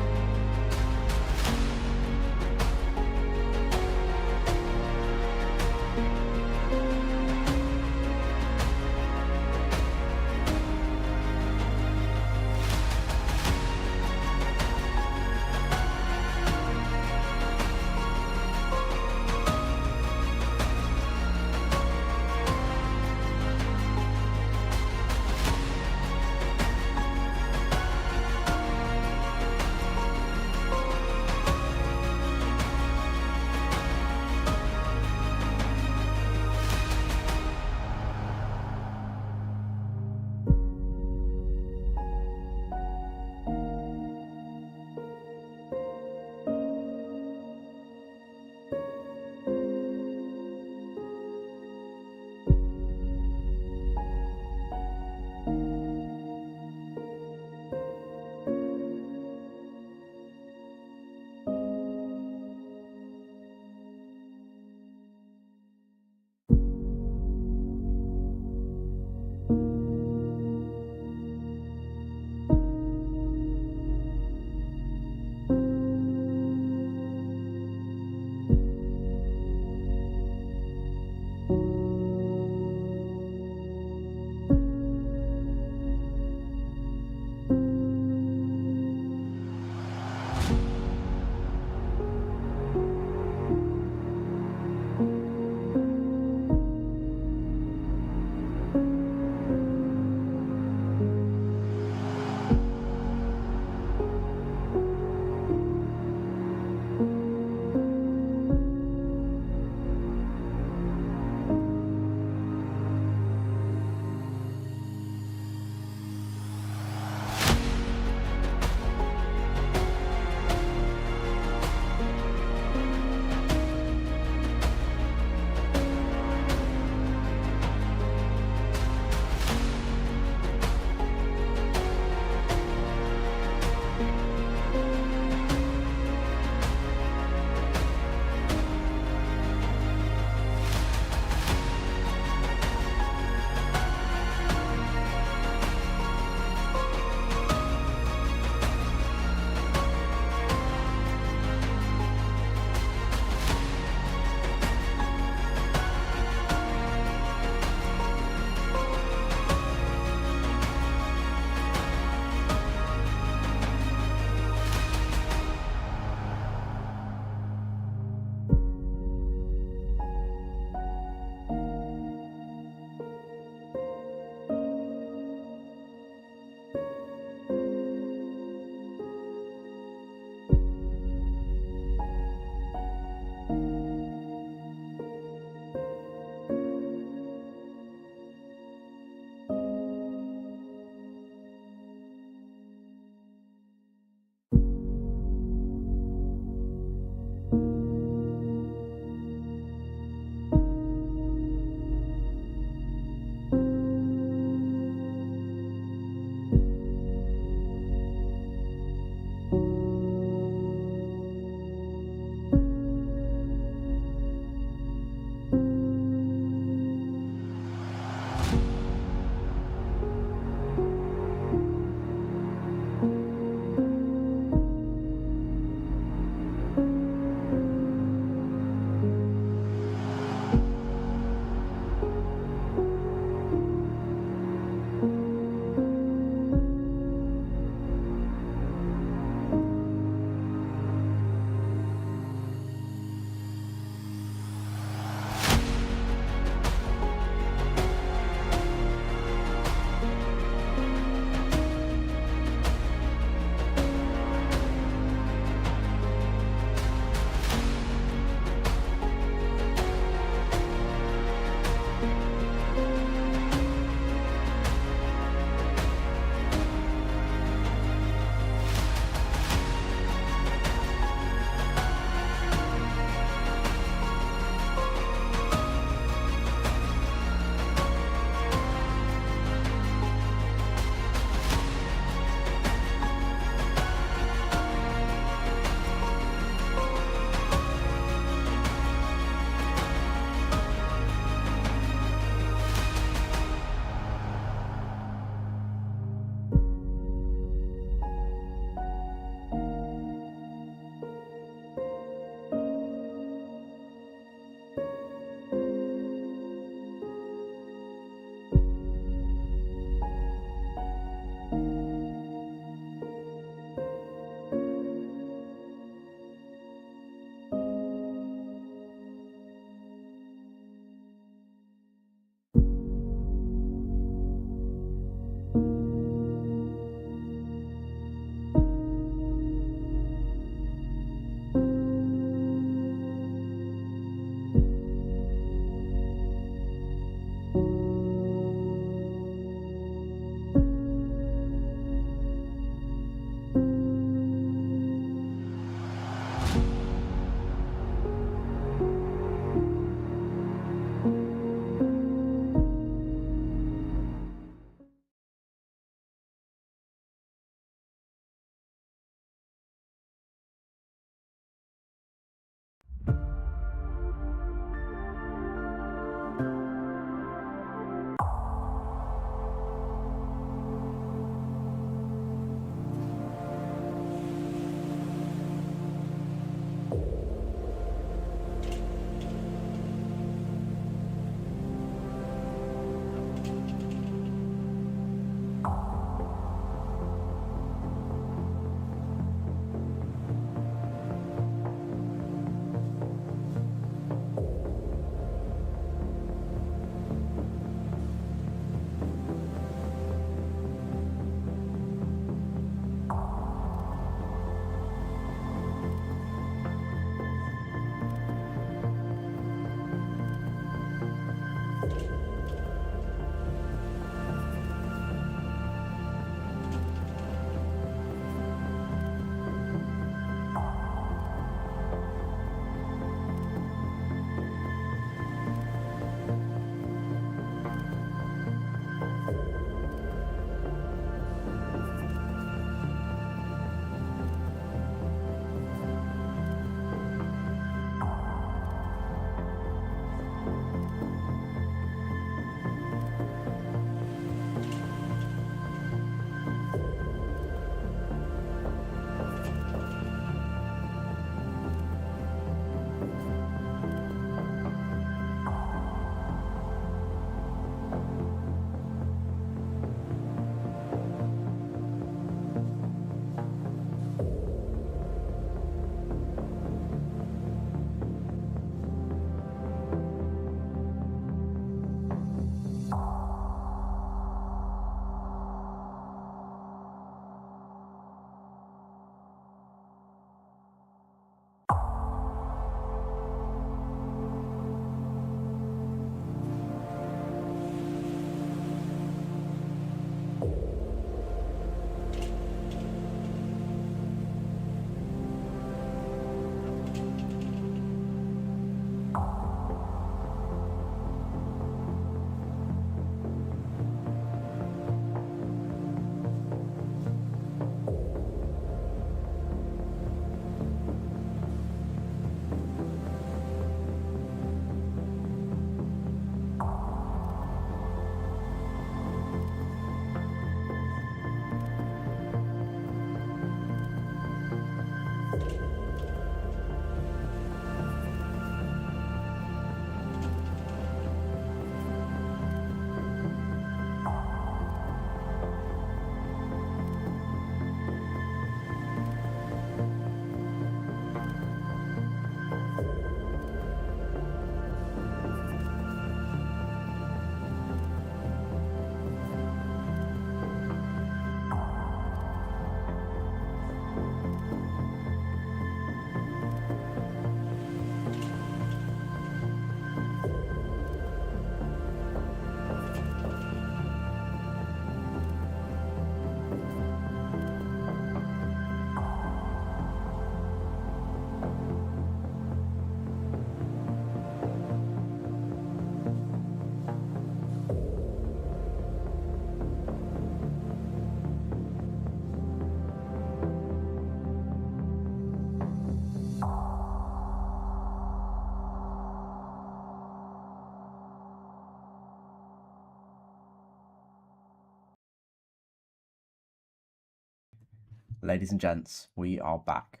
Ladies and gents, we are back.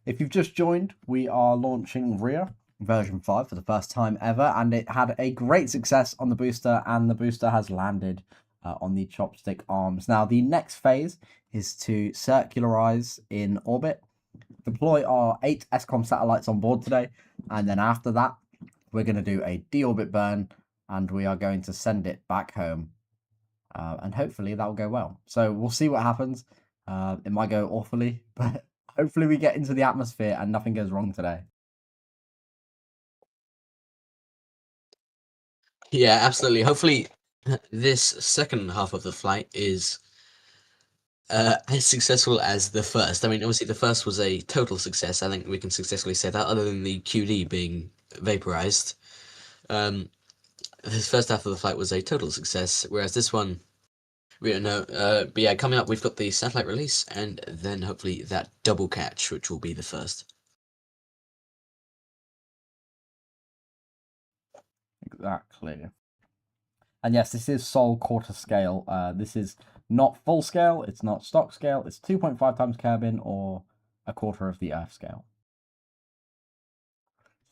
If you've just joined, we are launching Rhea version 5 for the first time ever, and it had a great success on the booster, and the booster has landed on the chopstick arms. Now, the next phase is to circularize in orbit, deploy our 8 SCOMv satellites on board today, and then after that, we're going to do a deorbit burn, and we are going to send it back home. And hopefully that will go well. So we'll see what happens. It might go awfully, but hopefully we get into the atmosphere and nothing goes wrong today. Yeah, absolutely. Hopefully, this second half of the flight is as successful as the first. I mean, obviously, the first was a total success. I think we can successfully say that, other than the QD being vaporized. This first half of the flight was a total success, whereas this one, we don't know. But yeah, coming up, we've got the satellite release, and then hopefully that double catch, which will be the first. Exactly. And yes, this is Sol quarter scale. This is not full scale. It's not stock scale. It's 2.5 times Kerbin, or a quarter of the Earth scale.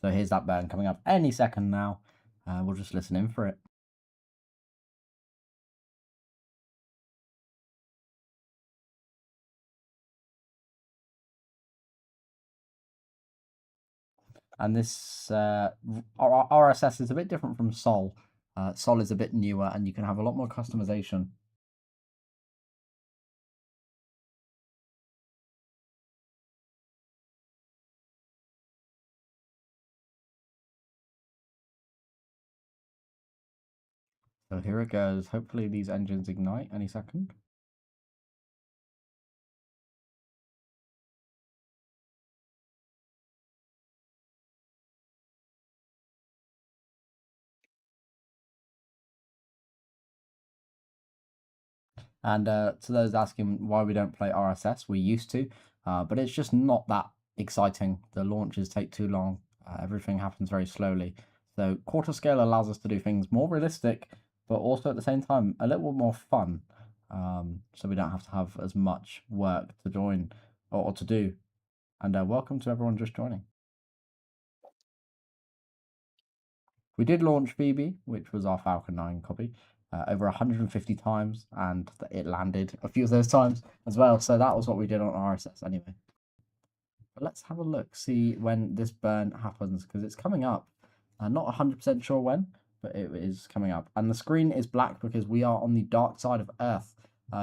So here's that burn coming up any second now. We'll just listen in for it. And this RSS is a bit different from Sol. Sol is a bit newer, and you can have a lot more customization. So here it goes. Hopefully these engines ignite any second. And to those asking why we don't play RSS, we used to, but it's just not that exciting. The launches take too long. Everything happens very slowly. So quarter scale allows us to do things more realistic, but also at the same time a little more fun. So we don't have to have as much work to join or to do. And welcome to everyone just joining. We did launch Phoebe, which was our Falcon 9 copy, over 150 times, and it landed a few of those times as well. So that was what we did on RSS anyway. But let's have a look, see when this burn happens, because it's coming up. Not 100% sure when, but it is coming up. And the screen is black because we are on the dark side of Earth.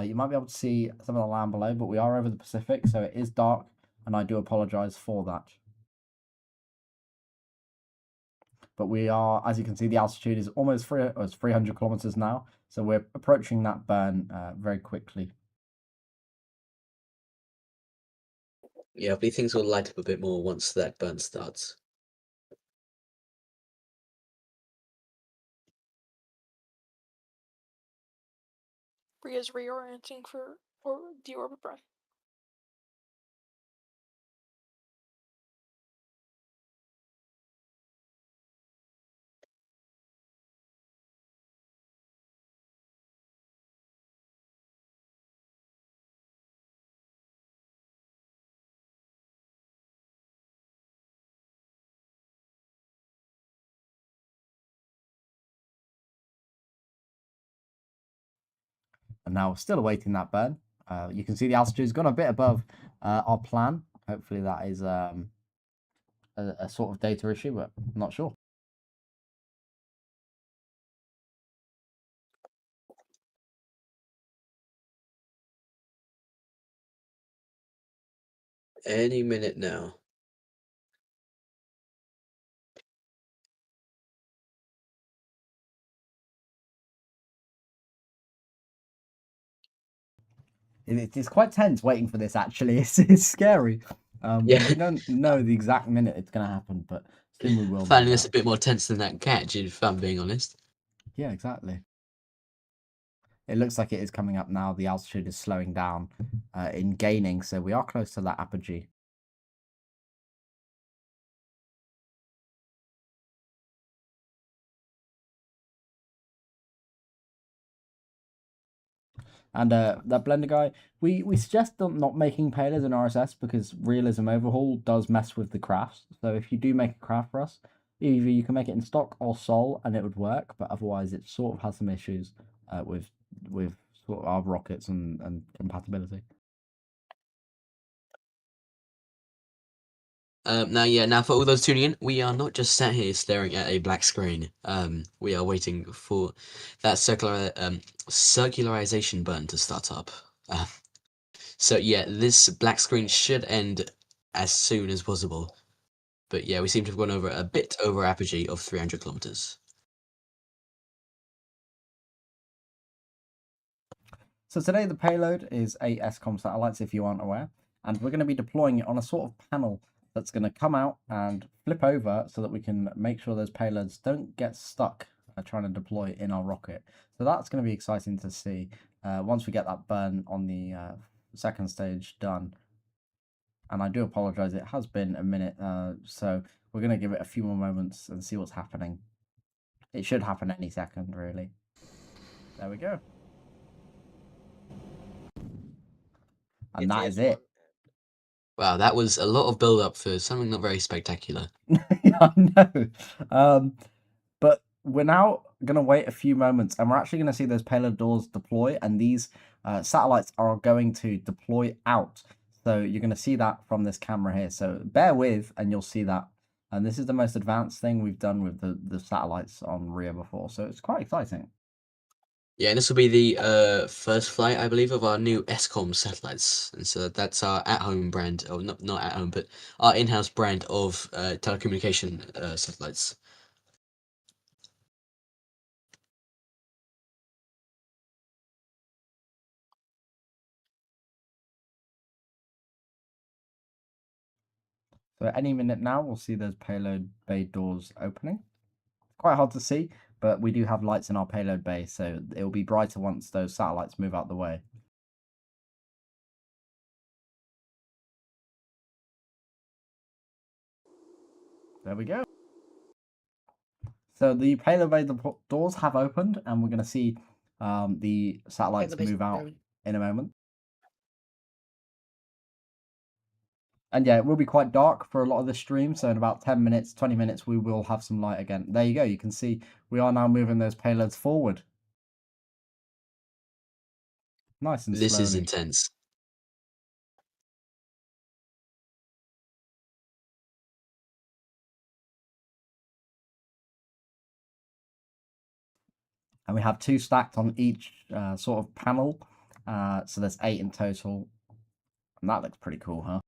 You might be able to see some of the land below, but we are over the Pacific, so it is dark, and I do apologize for that. But we are, as you can see, the altitude is almost 300 kilometers now, so we're approaching that burn very quickly. Yeah, I believe things will light up a bit more once that burn starts. Rhea's reorienting for deorbit burn. And now we're still awaiting that burn. You can see the altitude's gone a bit above our plan. Hopefully that is a sort of data issue, but I'm not sure. Any minute now. It's quite tense waiting for this, actually. It's scary. Yeah. We don't know the exact minute it's going to happen, but soon we will. Finding this a bit more tense than that catch, if I'm being honest. Yeah, exactly. It looks like it is coming up now. The altitude is slowing down in gaining, so we are close to that apogee. And that blender guy, we suggest not making payloads in RSS because realism overhaul does mess with the crafts. So if you do make a craft for us, either you can make it in stock or sol and it would work, but otherwise it sort of has some issues with sort of our rockets and compatibility. Now for all those tuning in, we are not just sat here staring at a black screen. We are waiting for that circularization button to start up. So yeah, this black screen should end as soon as possible. But yeah, we seem to have gone over a bit over apogee of 300 kilometers. So today the payload is 8 SCOMv satellites, if you aren't aware, and we're going to be deploying it on a sort of panel that's going to come out and flip over so that we can make sure those payloads don't get stuck trying to deploy in our rocket. So that's going to be exciting to see once we get that burn on the second stage done. And I do apologize, it has been a minute, so we're going to give it a few more moments and see what's happening. It should happen any second, really. There we go. And that is it. Wow, that was a lot of build-up for something not very spectacular. I know. But we're now going to wait a few moments and we're actually going to see those payload doors deploy, and these satellites are going to deploy out. So you're going to see that from this camera here. So bear with and you'll see that. And this is the most advanced thing we've done with the satellites on Rhea before. So it's quite exciting. Yeah, and this will be the first flight, I believe, of our new SCOMv satellites. And so that's our at-home brand, or not at home, but our in-house brand of telecommunication satellites. So at any minute now, we'll see those payload bay doors opening. Quite hard to see, but we do have lights in our payload bay, so it will be brighter once those satellites move out the way. There we go. So the payload bay doors have opened, and we're going to see the satellites move out in a moment. And yeah, it will be quite dark for a lot of the stream, so in about 10 minutes, 20 minutes, we will have some light again. There you go, you can see we are now moving those payloads forward. Nice and This slowly. is intense. And we have 2 stacked on each sort of panel, so there's 8 in total. And that looks pretty cool, huh?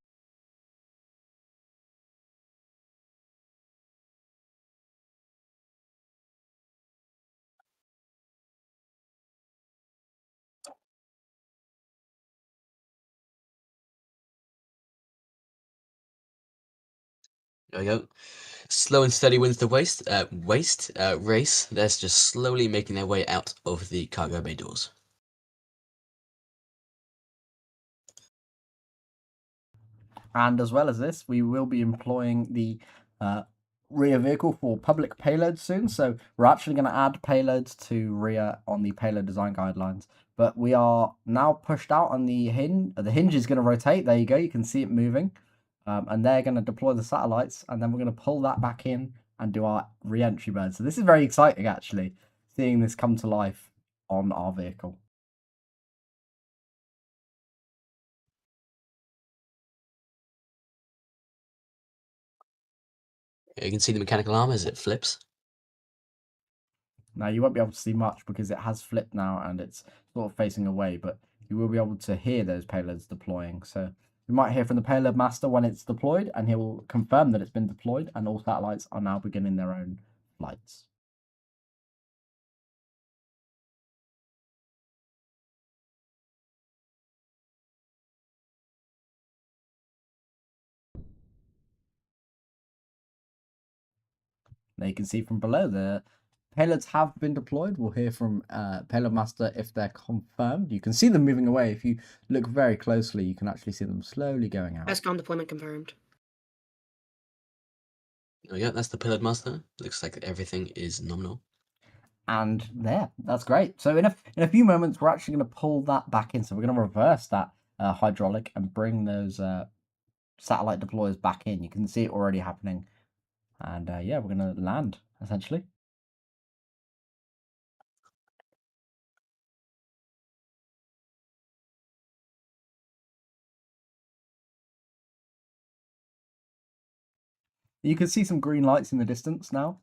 There we go. Slow and steady wins the race. They're just slowly making their way out of the cargo bay doors. And as well as this, we will be employing the Rhea vehicle for public payloads soon. So we're actually going to add payloads to Rhea on the payload design guidelines. But we are now pushed out on the hinge. The hinge is going to rotate. There you go. You can see it moving. And they're going to deploy the satellites. And then we're going to pull that back in and do our re-entry burn. So this is very exciting, actually, seeing this come to life on our vehicle. You can see the mechanical arm as it flips. Now, you won't be able to see much because it has flipped now and it's sort of facing away, but you will be able to hear those payloads deploying. So we might hear from the payload master when it's deployed, and he will confirm that it's been deployed and all satellites are now beginning their own flights. Now you can see from below the payloads have been deployed. We'll hear from payload master if they're confirmed. You can see them moving away. If you look very closely, you can actually see them slowly going out. SCOM deployment confirmed. Oh yeah, that's the payload master. Looks like everything is nominal. And there, that's great. So in a few moments, we're actually going to pull that back in. So we're going to reverse that hydraulic and bring those satellite deployers back in. You can see it already happening. And yeah, we're going to land, essentially. You can see some green lights in the distance now.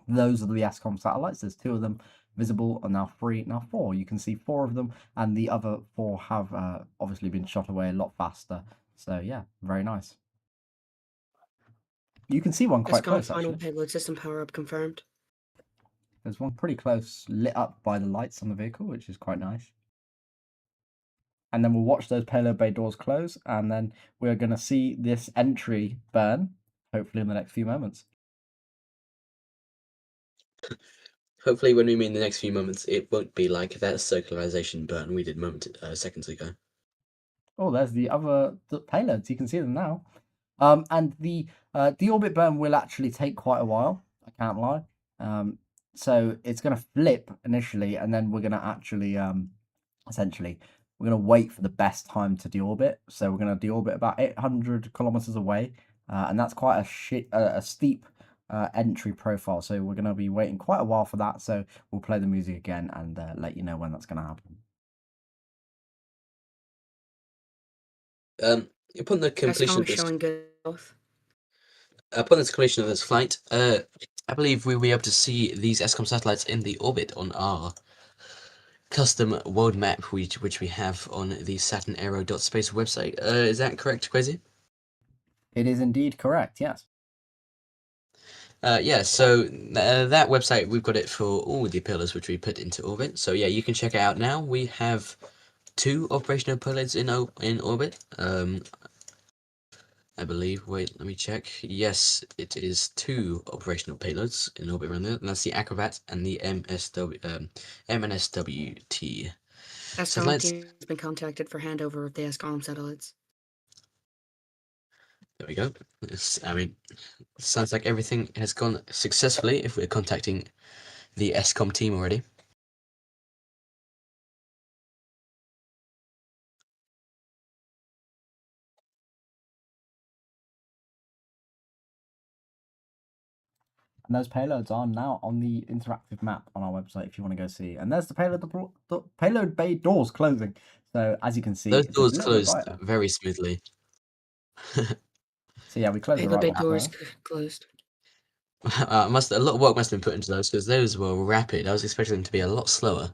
Those are the SCOMv satellites. There's 2 of them visible, and now 3, now 4. You can see 4 of them, and the other 4 have obviously been shot away a lot faster. So yeah, very nice. You can see one quite SCOMv close, final actually. payload system power up confirmed. There's one pretty close, lit up by the lights on the vehicle, which is quite nice. And then we'll watch those payload bay doors close, and then we're going to see this entry burn, hopefully in the next few moments. Hopefully, when we mean the next few moments, it won't be like that circularization burn we did seconds ago. Oh, there's the other payloads. You can see them now. And the orbit burn will actually take quite a while. I can't lie. So it's going to flip initially, and then we're going to actually, essentially, we're going to wait for the best time to deorbit. So we're going to deorbit about 800 kilometers away, and that's quite a steep entry profile. So we're going to be waiting quite a while for that. So we'll play the music again and let you know when that's going to happen. Upon the completion SCOMv of this, showing good health. upon the completion of this flight, I believe we'll be able to see these SCOMv satellites in the orbit on our custom world map, which we have on the Saturn Aero.space website. Is that correct, Quasi? It is indeed correct, yes. Yeah, so that website, we've got it for all the payloads which we put into orbit. So yeah, you can check it out now. We have 2 operational payloads in orbit. I believe. Wait, let me check. Yes, it is 2 operational payloads in orbit around there, and that's the Acrobat and the MNSWT. SCOMv team has been contacted for handover of the SCOMv satellites. There we go. I mean, sounds like everything has gone successfully if we're contacting the SCOM team already. And those payloads are now on the interactive map on our website if you want to go see. And there's the payload bay doors closing. So as you can see, Those it's doors a little bit closed brighter. very smoothly. So yeah, we closed the Payload right bay one doors first. closed. A lot of work must have been put into those because those were rapid. I was expecting them to be a lot slower.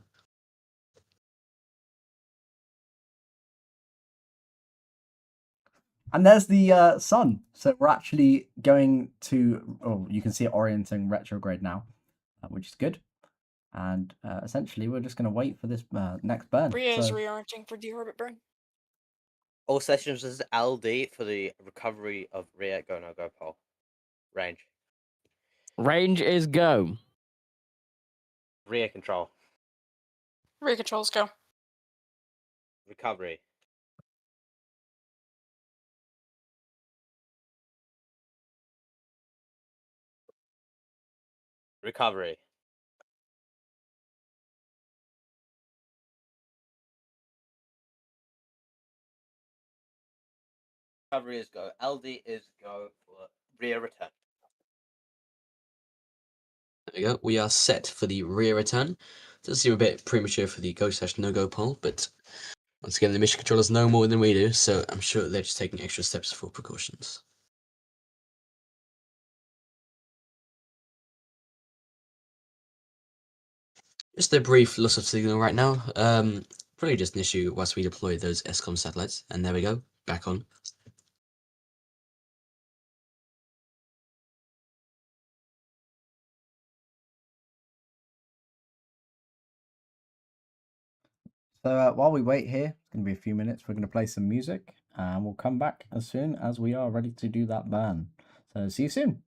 And there's the sun. So we're actually going to, oh, you can see it orienting retrograde now, which is good. And essentially, we're just going to wait for this next burn. Rhea is reorienting for deorbit burn. All stations is LD for the recovery of Rhea go no go pole. Range. Range is go. Rhea control. Rhea controls go. Recovery. Recovery. Recovery is go. LD is go for Rhea return. There we go. We are set for the rear return. Does seem a bit premature for the go/no-go poll, but once again, the mission controllers know more than we do, so I'm sure they're just taking extra steps for precautions. Just a brief loss of signal right now. Probably just an issue whilst we deploy those SCOM satellites, and there we go, back on. So while we wait here, it's going to be a few minutes. We're going to play some music, and we'll come back as soon as we are ready to do that burn. So see you soon.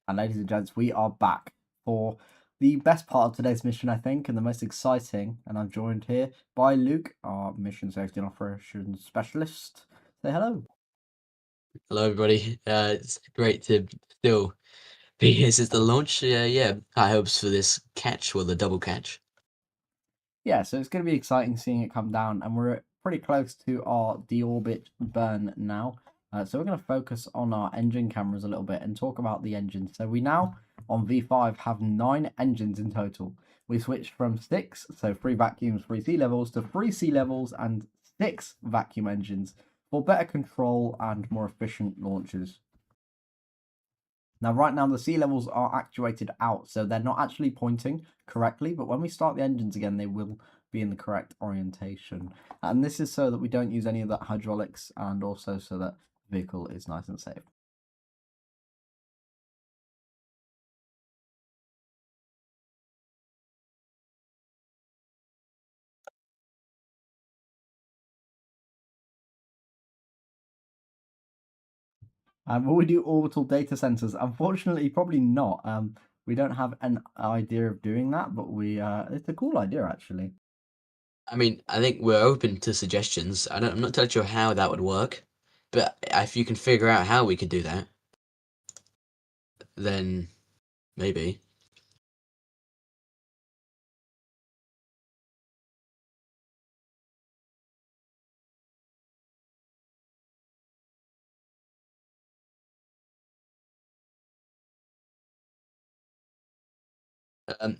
And ladies and gents, we are back for the best part of today's mission, I think, and the most exciting. And I'm joined here by Luke, our mission safety and operations specialist. Say hello. Hello, everybody. It's great to still be here since the launch. Yeah, high hopes for this catch, or the double catch. Yeah, so it's going to be exciting seeing it come down, and we're pretty close to our deorbit burn now. So we're going to focus on our engine cameras a little bit and talk about the engines. So we now, on V5, have 9 engines in total. We switched from 6, so 3 vacuums, 3 sea levels, to 3 sea levels and 6 vacuum engines for better control and more efficient launches. Now, right now, the sea levels are actuated out, so they're not actually pointing correctly, but when we start the engines again, they will be in the correct orientation. And this is so that we don't use any of that hydraulics, and also so that the vehicle is nice and safe. Will we do orbital data centers? Unfortunately, probably not. We don't have an idea of doing that, but it's a cool idea, actually. I mean, I think we're open to suggestions. I'm not entirely sure how that would work, but if you can figure out how we could do that, then maybe.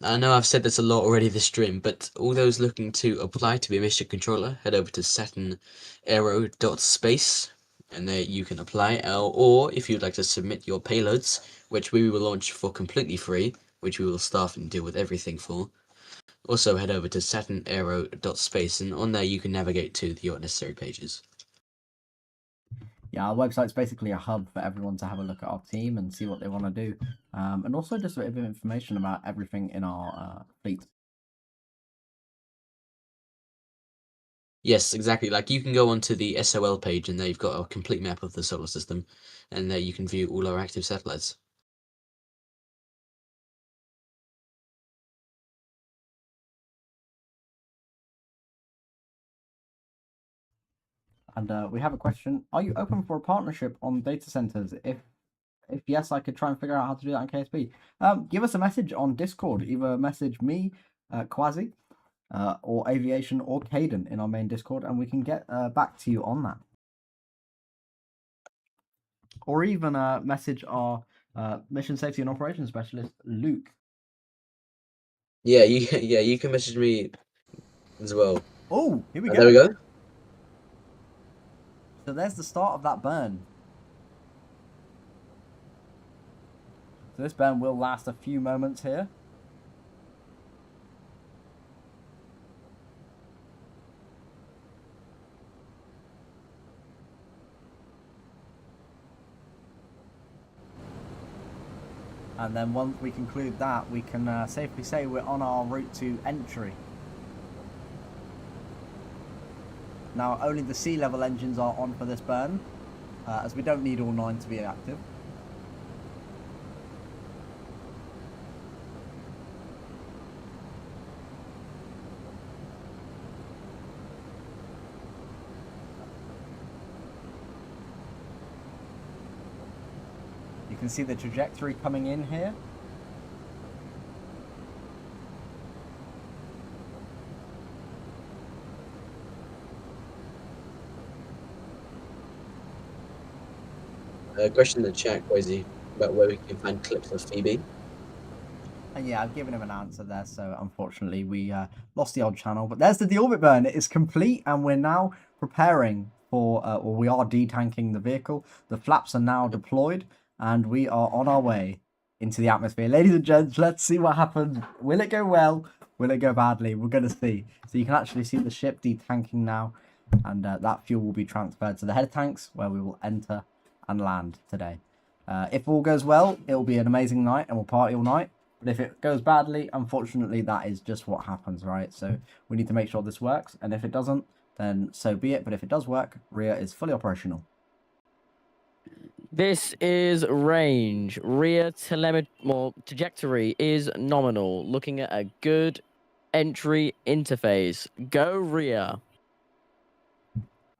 I know I've said this a lot already this stream, but all those looking to apply to be a mission controller, head over to Saturn Aero.space, and there you can apply. Or if you'd like to submit your payloads, which we will launch for completely free, which we will staff and deal with everything for, also head over to Saturn Aero.space, and on there you can navigate to your necessary pages. Yeah, our website's basically a hub for everyone to have a look at our team and see what they want to do. And also just a bit of information about everything in our fleet. Yes, exactly. Like, you can go onto the SOL page, and there you've got a complete map of the solar system, and there you can view all our active satellites. And we have a question. Are you open for a partnership on data centers? If yes, I could try and figure out how to do that in KSP. Give us a message on Discord. Either message me, Quasi, or Aviation, or Caden in our main Discord, and we can get back to you on that. Or even message our mission safety and operations specialist, Luke. Yeah, you can message me as well. Oh, here we go. There we go. So there's the start of that burn. So this burn will last a few moments here. And then once we conclude that, we can safely say we're on our route to entry. Now, only the sea level engines are on for this burn, as we don't need all 9 to be active. You can see the trajectory coming in here. Question in the chat, Quasi, about where we can find clips of Phoebe. And yeah, I've given him an answer there, so unfortunately we lost the odd channel. But there's the deorbit burn. It is complete, and we're now preparing for, or we are detanking the vehicle. The flaps are now deployed, and we are on our way into the atmosphere. Ladies and gents, let's see what happens. Will it go well? Will it go badly? We're going to see. So you can actually see the ship detanking now, and that fuel will be transferred to the header tanks, where we will enter and land today. If all goes well, it will be an amazing night, and we'll party all night. But if it goes badly, unfortunately, that is just what happens, right? So we need to make sure this works, and if it doesn't, then so be it. But if it does work, Rhea is fully operational. This is range. Rear trajectory is nominal. Looking at a good entry interface. Go Rhea.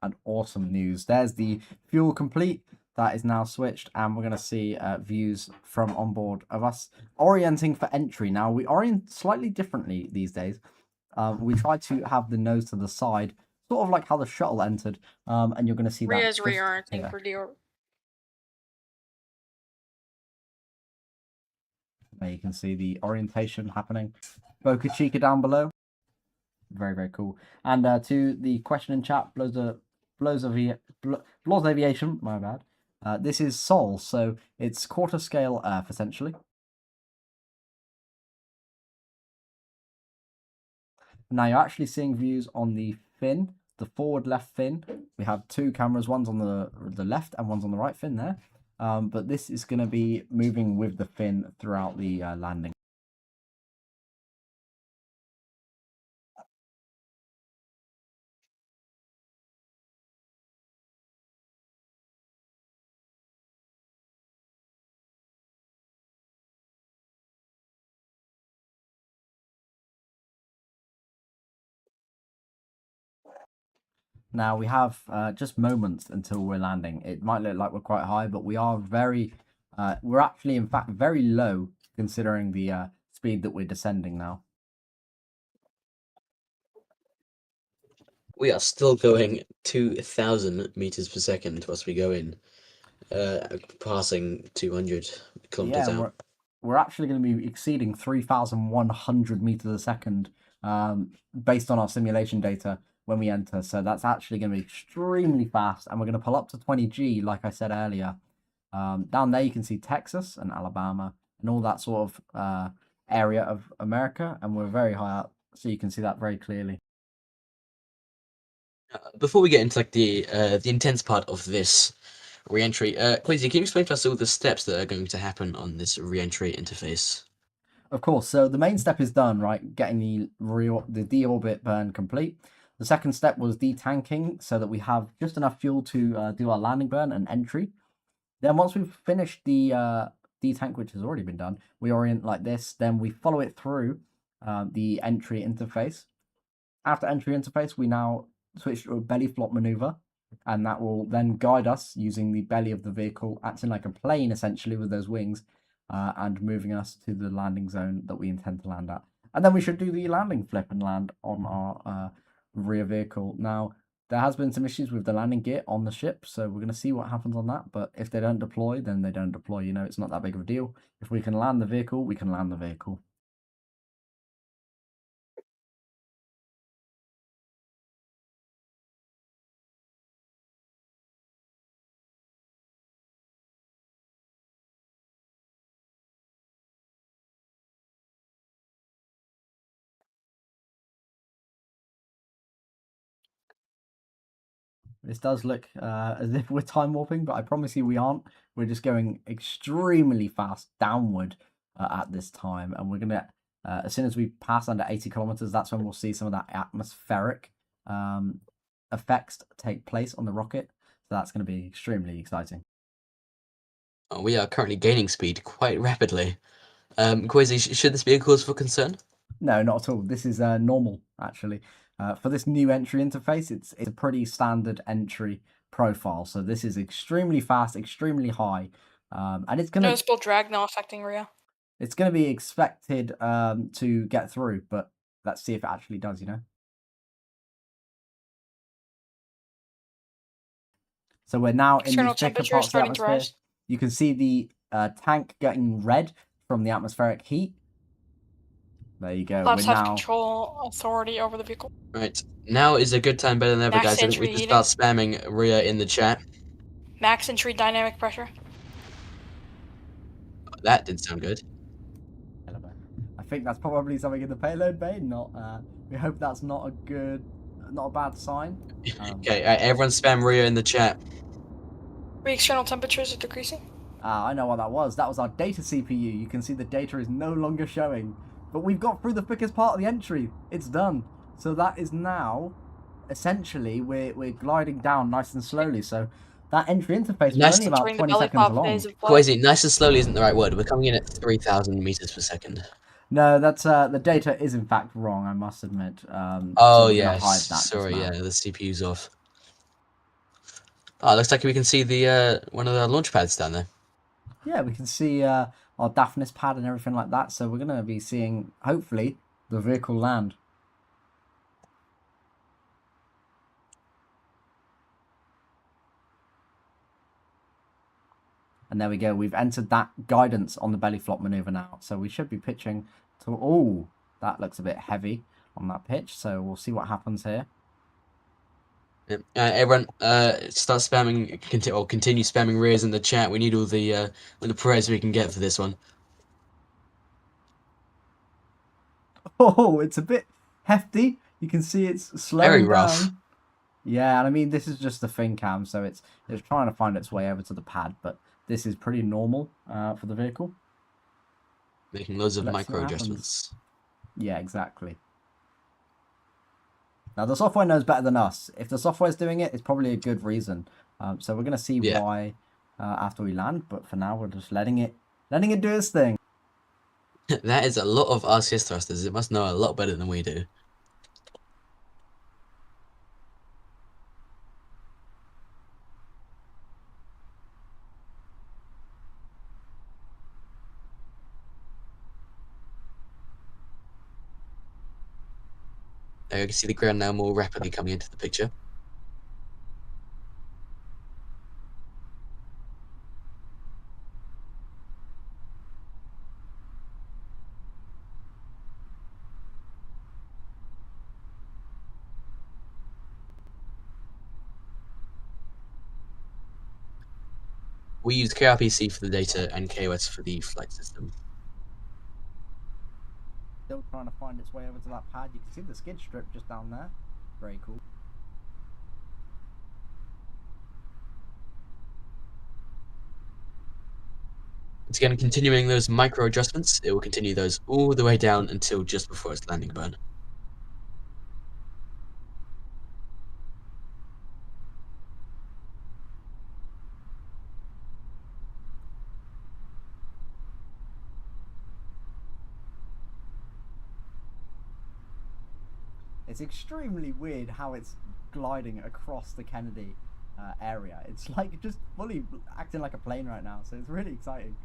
And awesome news. There's the fuel complete. That is now switched, and we're going to see views from onboard of us orienting for entry. Now, we orient slightly differently these days. We try to have the nose to the side, sort of like how the shuttle entered, and you're going to see that. Rhea's just reorienting here. for deal. There you can see the orientation happening. Boca Chica down below. Very, very cool. And to the question in chat, Blows Aviation, my bad. This is Sol, so it's quarter scale Earth, essentially. Now you're actually seeing views on the fin, the forward left fin. We have two cameras, one's on the left and one's on the right fin there. But this is going to be moving with the fin throughout the landing. Now we have just moments until we're landing. It might look like we're quite high, but we are we're actually in fact very low considering the speed that we're descending now. We are still going 2,000 meters per second whilst we go in, passing 200 kilometers out. We're actually going to be exceeding 3,100 meters a second based on our simulation data when we enter. So that's actually going to be extremely fast, and we're going to pull up to 20G, like I said earlier. Down there you can see Texas and Alabama and all that sort of area of America, and we're very high up, so you can see that very clearly. Before we get into like the intense part of this re-entry, Quasi, can you explain to us all the steps that are going to happen on this re-entry interface? Of course. So the main step is done, right? Getting the deorbit burn complete. The second step was detanking, so that we have just enough fuel to do our landing burn and entry. Then once we've finished the detank, which has already been done, we orient like this. Then we follow it through the entry interface. After entry interface, we now switch to a belly flop maneuver, and that will then guide us using the belly of the vehicle, acting like a plane essentially with those wings, and moving us to the landing zone that we intend to land at. And then we should do the landing flip and land on our rear vehicle. Now, there has been some issues with the landing gear on the ship, so we're going to see what happens on that. But if they don't deploy, then they don't deploy. You know, it's not that big of a deal. If we can land the vehicle, we can land the vehicle. This does look as if we're time warping, but I promise you we aren't. We're just going extremely fast downward at this time. And we're going to, as soon as we pass under 80 kilometers, that's when we'll see some of that atmospheric effects take place on the rocket. So that's going to be extremely exciting. We are currently gaining speed quite rapidly. Quasi, should this be a cause for concern? No, not at all. This is normal, actually. For this new entry interface, it's a pretty standard entry profile. So this is extremely fast, extremely high, and it's going to... Noticeable drag now affecting Rhea. It's going to be expected to get through, but let's see if it actually does, you know? So we're now in the thicker parts of the atmosphere. You can see the tank getting red from the atmospheric heat. There you go. Let's have control authority over the vehicle. Right. Now is a good time, better than ever, guys. I think we should start spamming Rhea in the chat. Max entry dynamic pressure. That didn't sound good. I think that's probably something in the payload bay. We hope that's not a bad sign. Okay, everyone spam Rhea in the chat. External temperatures are decreasing. I know what that was. That was our data CPU. You can see the data is no longer showing. But we've got through the thickest part of the entry. It's done. So that is now, essentially, we're gliding down nice and slowly. So That entry interface was Nice only to- about During the 20 belly seconds flop long. phase of flight. Crazy, nice and slowly isn't the right word. We're coming in at 3,000 meters per second. No, that's the data is in fact wrong, I must admit. Oh, so we're yeah. gonna hide that just Sorry, now. yeah, the CPU's off. Oh, looks like we can see the one of the launch pads down there. Yeah, we can see our Daphnis pad and everything like that. So we're going to be seeing, hopefully, the vehicle land. And there we go. We've entered that guidance on the belly flop maneuver now. So we should be pitching to... Oh, that looks a bit heavy on that pitch. So we'll see what happens here. Yep. Everyone, start spamming, continue spamming Rhea's in the chat. We need all the prayers we can get for this one. Oh, it's a bit hefty. You can see it's slowing Very rough. down. Yeah, and I mean, this is just the fin cam, so it's trying to find its way over to the pad, but this is pretty normal for the vehicle. Making loads of Let's see micro what happens. adjustments. Yeah, exactly. Now, the software knows better than us. If the software's doing it, it's probably a good reason. So we're going to see Yeah. why after we land, but for now, we're just letting it do its thing. That is a lot of RCS thrusters. It must know a lot better than we do. There you can see the ground now more rapidly coming into the picture. We use KRPC for the data and KOS for the flight system. Still trying to find its way over to that pad. You can see the skid strip just down there. Very cool. It's again continuing those micro adjustments. It will continue those all the way down until just before its landing burn. It's extremely weird how it's gliding across the Kennedy area. It's like just fully acting like a plane right now, so it's really exciting.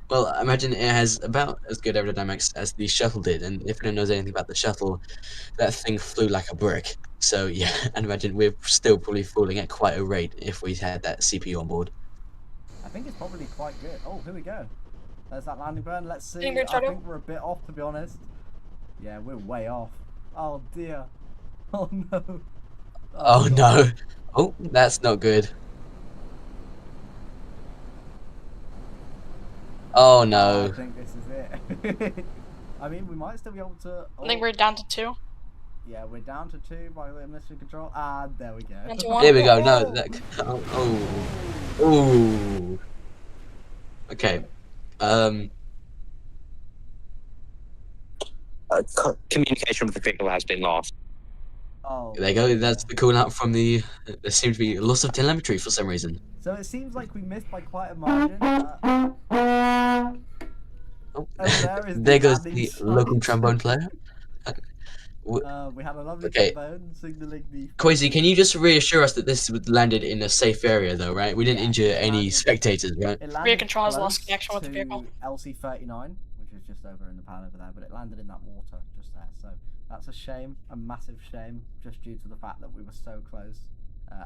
Well, I imagine it has about as good aerodynamics as the shuttle did, and if anyone knows anything about the shuttle, that thing flew like a brick. So yeah, and imagine we're still probably falling at quite a rate if we had that CPU on board. I think it's probably quite good. Oh, here we go. There's that landing burn. Let's see. Landing burn, I Shadow. think we're a bit off, to be honest. Yeah, we're way off. Oh dear. Oh no. Oh God. no! Oh, that's not good. Oh I no! think this is it. I mean, we might still be able to. I think we're down to 2. Yeah, we're down to 2 by the mission control. And there we go. Down to 1. Here we go. No, that. Oh. Okay. Communication with the vehicle has been lost. Oh. There you go. That's the call out from the. There seems to be loss of telemetry for some reason. So it seems like we missed by quite a margin. Oh, there is there the goes landing the site. local trombone player. We had a lovely Okay. trombone signaling the. Quasi, can you just reassure us that this landed in a safe area, though, right? We didn't Yeah, injure it any landed- spectators, right? It Rear landed control has lost close connection with the to vehicle. LC-39, which is just over in the pad over there, but it landed in that water just there. So that's a shame, a massive shame, just due to the fact that we were so close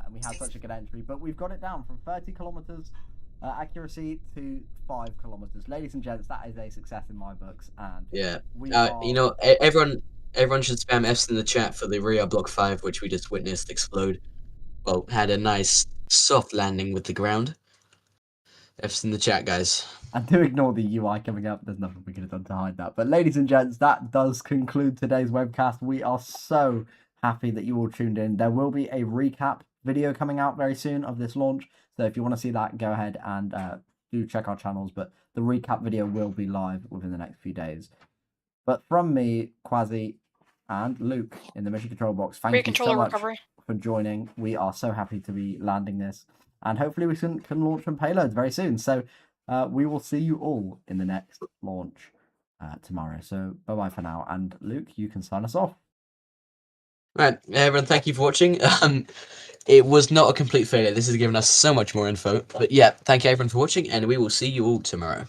and we had such a good entry. But we've got it down from 30 kilometers accuracy to 5 kilometers. Ladies and gents, that is a success in my books. And Yeah. we You know, everyone should spam Fs in the chat for the Rhea Block 5, which we just witnessed explode. Well, had a nice soft landing with the ground. Fs in the chat, guys. And do ignore the UI coming up. There's nothing we could have done to hide that. But ladies and gents, that does conclude today's webcast. We are so happy that you all tuned in. There will be a recap video coming out very soon of this launch. So if you want to see that, go ahead and do check our channels. But the recap video will be live within the next few days. But from me, Quasi, and Luke in the mission control box. Thank Rhea you so controller much recovery. for joining. We are so happy to be landing this, and hopefully we can launch some payloads very soon. So we will see you all in the next launch tomorrow. So bye-bye for now, and Luke, you can sign us off. Right, everyone, thank you for watching. It was not a complete failure. This has given us so much more info. But yeah, thank you everyone for watching, and we will see you all tomorrow.